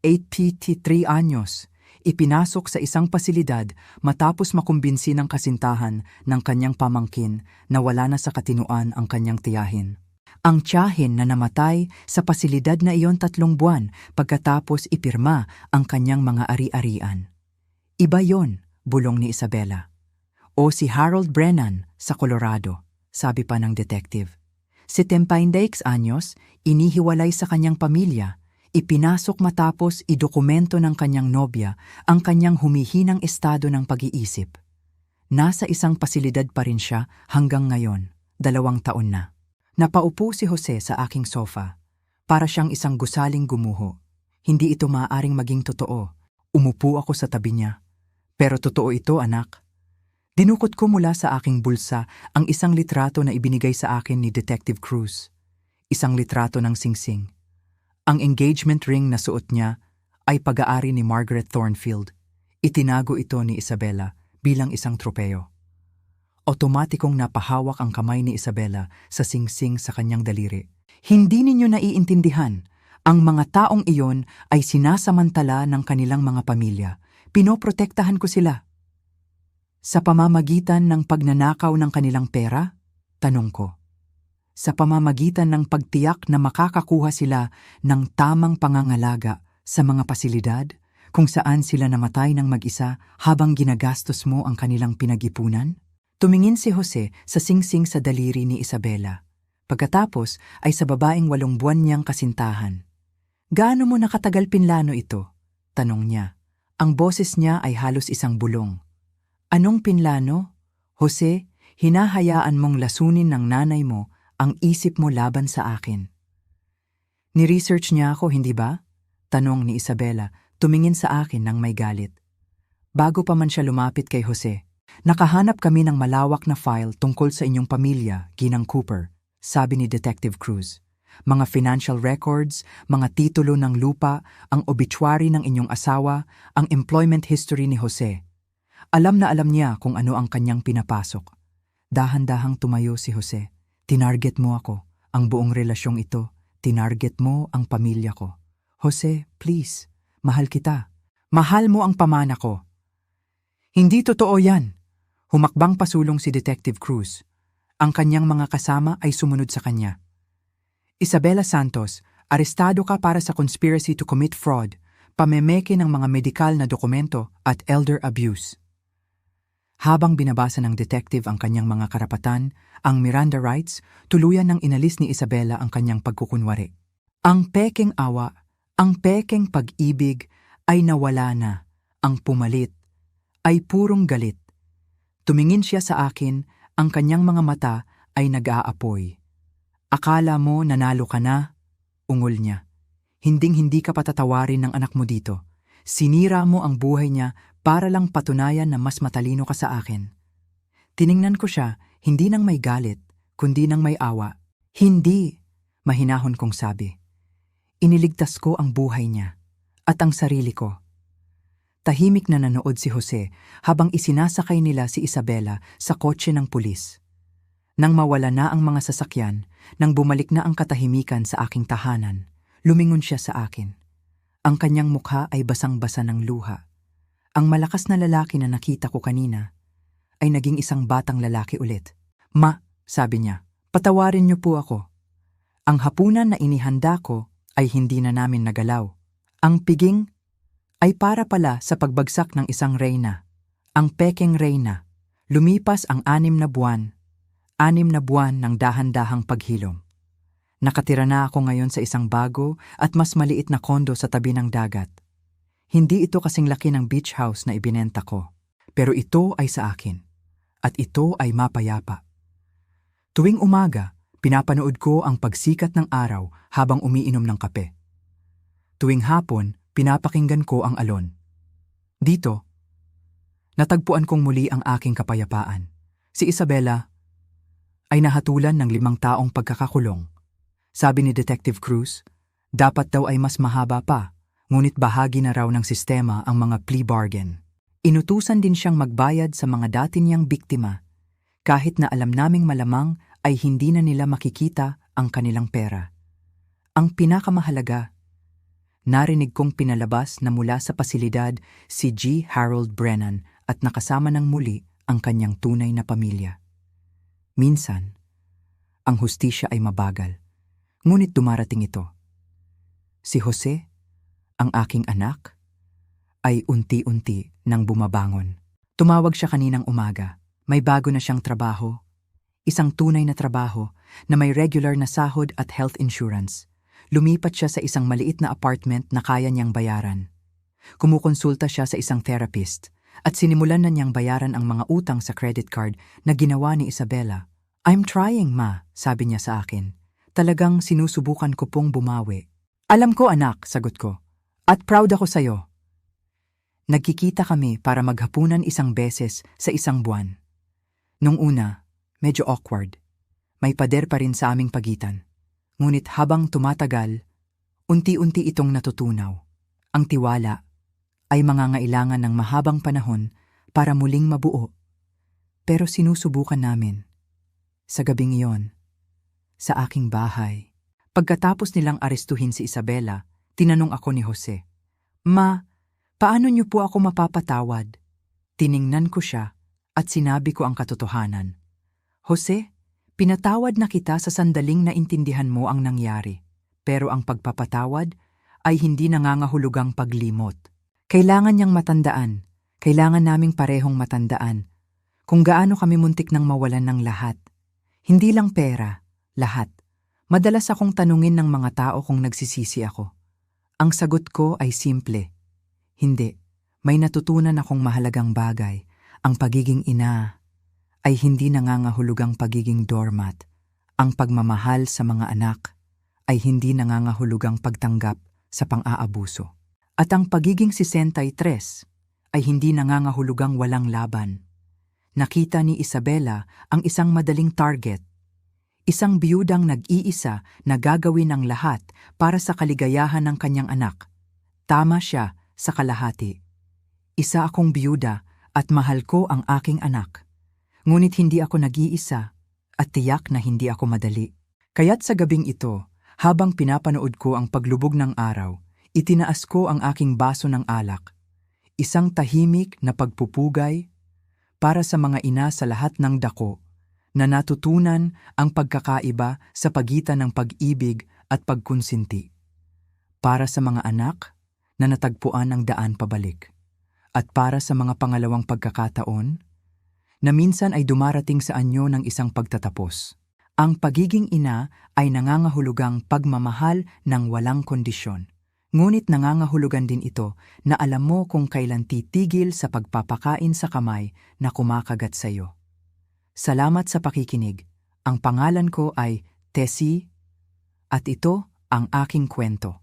83 anyos, ipinasok sa isang pasilidad matapos makumbinsi ng kasintahan ng kanyang pamangkin na wala na sa katinuan ang kanyang tiyahin. Ang tiyahin na namatay sa pasilidad na iyon 3 buwan pagkatapos ipirma ang kanyang mga ari-arian. "Iba yon," bulong ni Isabela. "O si Harold Brennan sa Colorado," sabi pa ng detective. 76 anyos, inihiwalay sa kanyang pamilya, ipinasok matapos idokumento ng kanyang nobya ang kanyang humihinang estado ng pag-iisip. Nasa isang pasilidad pa rin siya hanggang ngayon, 2 taon na. Napaupo si Jose sa aking sofa. Para siyang isang gusaling gumuho. Hindi ito maaaring maging totoo. Umupo ako sa tabi niya. "Pero totoo ito, anak." Dinukot ko mula sa aking bulsa ang isang litrato na ibinigay sa akin ni Detective Cruz. Isang litrato ng singsing. Ang engagement ring na suot niya ay pag-aari ni Margaret Thornfield. Itinago ito ni Isabela bilang isang tropeo. Otomatikong napahawak ang kamay ni Isabela sa singsing sa kanyang daliri. "Hindi ninyo naiintindihan. Ang mga taong iyon ay sinasamantala ng kanilang mga pamilya. Pinoprotektahan ko sila." Sa pamamagitan ng pagnanakaw ng kanilang pera? Tanong ko. Sa pamamagitan ng pagtiyak na makakakuha sila ng tamang pangangalaga sa mga pasilidad kung saan sila namatay ng mag-isa habang ginagastos mo ang kanilang pinag-ipunan? Tumingin si Jose sa singsing sa daliri ni Isabela. Pagkatapos ay sa babaeng 8 buwan niyang kasintahan. Gaano mo nakatagal pinlano ito? Tanong niya. Ang boses niya ay halos isang bulong. Anong pinlano? Jose, hinahayaan mong lasunin ng nanay mo ang isip mo laban sa akin. Ni-research niya ako, hindi ba? Tanong ni Isabela, tumingin sa akin ng may galit. Bago pa man siya lumapit kay Jose, nakahanap kami ng malawak na file tungkol sa inyong pamilya, Ginang Cooper, sabi ni Detective Cruz. Mga financial records, mga titulo ng lupa, ang obituary ng inyong asawa, ang employment history ni Jose. Alam na alam niya kung ano ang kanyang pinapasok. Dahan-dahang tumayo si Jose. Tinarget mo ako, ang buong relasyong ito. Tinarget mo ang pamilya ko. Jose, please, mahal kita. Mahal mo ang pamana ko. Hindi totoo yan. Humakbang pasulong si Detective Cruz. Ang kanyang mga kasama ay sumunod sa kanya. Isabela Santos, arestado ka para sa conspiracy to commit fraud, pamemeke ng mga medikal na dokumento at elder abuse. Habang binabasa ng detective ang kanyang mga karapatan, ang Miranda rights, tuluyan ng inalis ni Isabela ang kanyang pagkukunwari. Ang pekeng awa, ang pekeng pag-ibig ay nawala na. Ang pumalit ay purong galit. Tumingin siya sa akin, ang kanyang mga mata ay nag-aapoy. Akala mo nanalo ka na? Ungol niya. Hinding-hindi ka patatawarin ng anak mo dito. Sinira mo ang buhay niya para lang patunayan na mas matalino ka sa akin. Tiningnan ko siya, hindi nang may galit, kundi nang may awa. Hindi, mahinahon kong sabi. Iniligtas ko ang buhay niya at ang sarili ko. Tahimik na nanood si Jose habang isinasakay nila si Isabela sa kotse ng pulis. Nang mawala na ang mga sasakyan, nang bumalik na ang katahimikan sa aking tahanan, lumingon siya sa akin. Ang kanyang mukha ay basang-basa ng luha. Ang malakas na lalaki na nakita ko kanina ay naging isang batang lalaki ulit. Ma, sabi niya, patawarin niyo po ako. Ang hapunan na inihanda ko ay hindi na namin nagalaw. Ang piging ay para pala sa pagbagsak ng isang reyna. Ang pekeng reyna. Lumipas ang 6 na buwan. 6 na buwan ng dahan-dahang paghilom. Nakatira na ako ngayon sa isang bago at mas maliit na kondo sa tabi ng dagat. Hindi ito kasing laki ng beach house na ibinenta ko, pero ito ay sa akin. At ito ay mapayapa. Tuwing umaga, pinapanood ko ang pagsikat ng araw habang umiinom ng kape. Tuwing hapon, pinapakinggan ko ang alon. Dito, natagpuan kong muli ang aking kapayapaan. Si Isabela ay nahatulan ng 5 taong pagkakakulong. Sabi ni Detective Cruz, dapat daw ay mas mahaba pa, ngunit bahagi na raw ng sistema ang mga plea bargain. Inutusan din siyang magbayad sa mga dati niyang biktima, kahit na alam naming malamang ay hindi na nila makikita ang kanilang pera. Ang pinakamahalaga, narinig kong pinalabas na mula sa pasilidad si G. Harold Brennan at nakasama ng muli ang kanyang tunay na pamilya. Minsan, ang hustisya ay mabagal, ngunit dumarating ito. Si Jose, ang aking anak, ay unti-unti nang bumabangon. Tumawag siya kaninang umaga. May bago na siyang trabaho. Isang tunay na trabaho na may regular na sahod at health insurance. Lumipat siya sa isang maliit na apartment na kaya niyang bayaran. Kumukonsulta siya sa isang therapist at sinimulan na niyang bayaran ang mga utang sa credit card na ginawa ni Isabela. I'm trying, ma, sabi niya sa akin. Talagang sinusubukan ko pong bumawi. Alam ko, anak, sagot ko. At proud ako sa'yo. Nagkikita kami para maghapunan isang beses sa isang buwan. Nung una, medyo awkward. May pader pa rin sa aming pagitan. Ngunit habang tumatagal, unti-unti itong natutunaw. Ang tiwala ay mangangailangan ng mahabang panahon para muling mabuo. Pero sinusubukan namin. Sa gabing iyon, sa aking bahay. Pagkatapos nilang arestuhin si Isabela, tinanong ako ni Jose, Ma, paano niyo po ako mapapatawad? Tiningnan ko siya at sinabi ko ang katotohanan. Jose, pinatawad na kita sa sandaling naintindihan mo ang nangyari, pero ang pagpapatawad ay hindi nangangahulugang paglimot. Kailangan niyang matandaan, kailangan naming parehong matandaan, kung gaano kami muntik nang mawalan ng lahat. Hindi lang pera, lahat. Madalas akong tanungin ng mga tao kung nagsisisi ako. Ang sagot ko ay simple. Hindi. May natutunan akong mahalagang bagay. Ang pagiging ina ay hindi nangangahulugang pagiging doormat. Ang pagmamahal sa mga anak ay hindi nangangahulugang pagtanggap sa pang-aabuso. At ang pagiging 63 ay hindi nangangahulugang walang laban. Nakita ni Isabela ang isang madaling target. Isang biyudang nag-iisa na gagawin ang lahat para sa kaligayahan ng kanyang anak. Tama siya sa kalahati. Isa akong biyuda at mahal ko ang aking anak. Ngunit hindi ako nag-iisa at tiyak na hindi ako madali. Kaya't sa gabing ito, habang pinapanood ko ang paglubog ng araw, itinaas ko ang aking baso ng alak. Isang tahimik na pagpupugay para sa mga ina sa lahat ng dako na natutunan ang pagkakaiba sa pagitan ng pag-ibig at pagkonsinti. Para sa mga anak na natagpuan ang daan pabalik. At para sa mga pangalawang pagkakataon na minsan ay dumarating sa anyo ng isang pagtatapos. Ang pagiging ina ay nangangahulugang pagmamahal ng walang kondisyon. Ngunit nangangahulugan din ito na alam mo kung kailan titigil sa pagpapakain sa kamay na kumakagat sa iyo. Salamat sa pakikinig. Ang pangalan ko ay Tessie at ito ang aking kwento.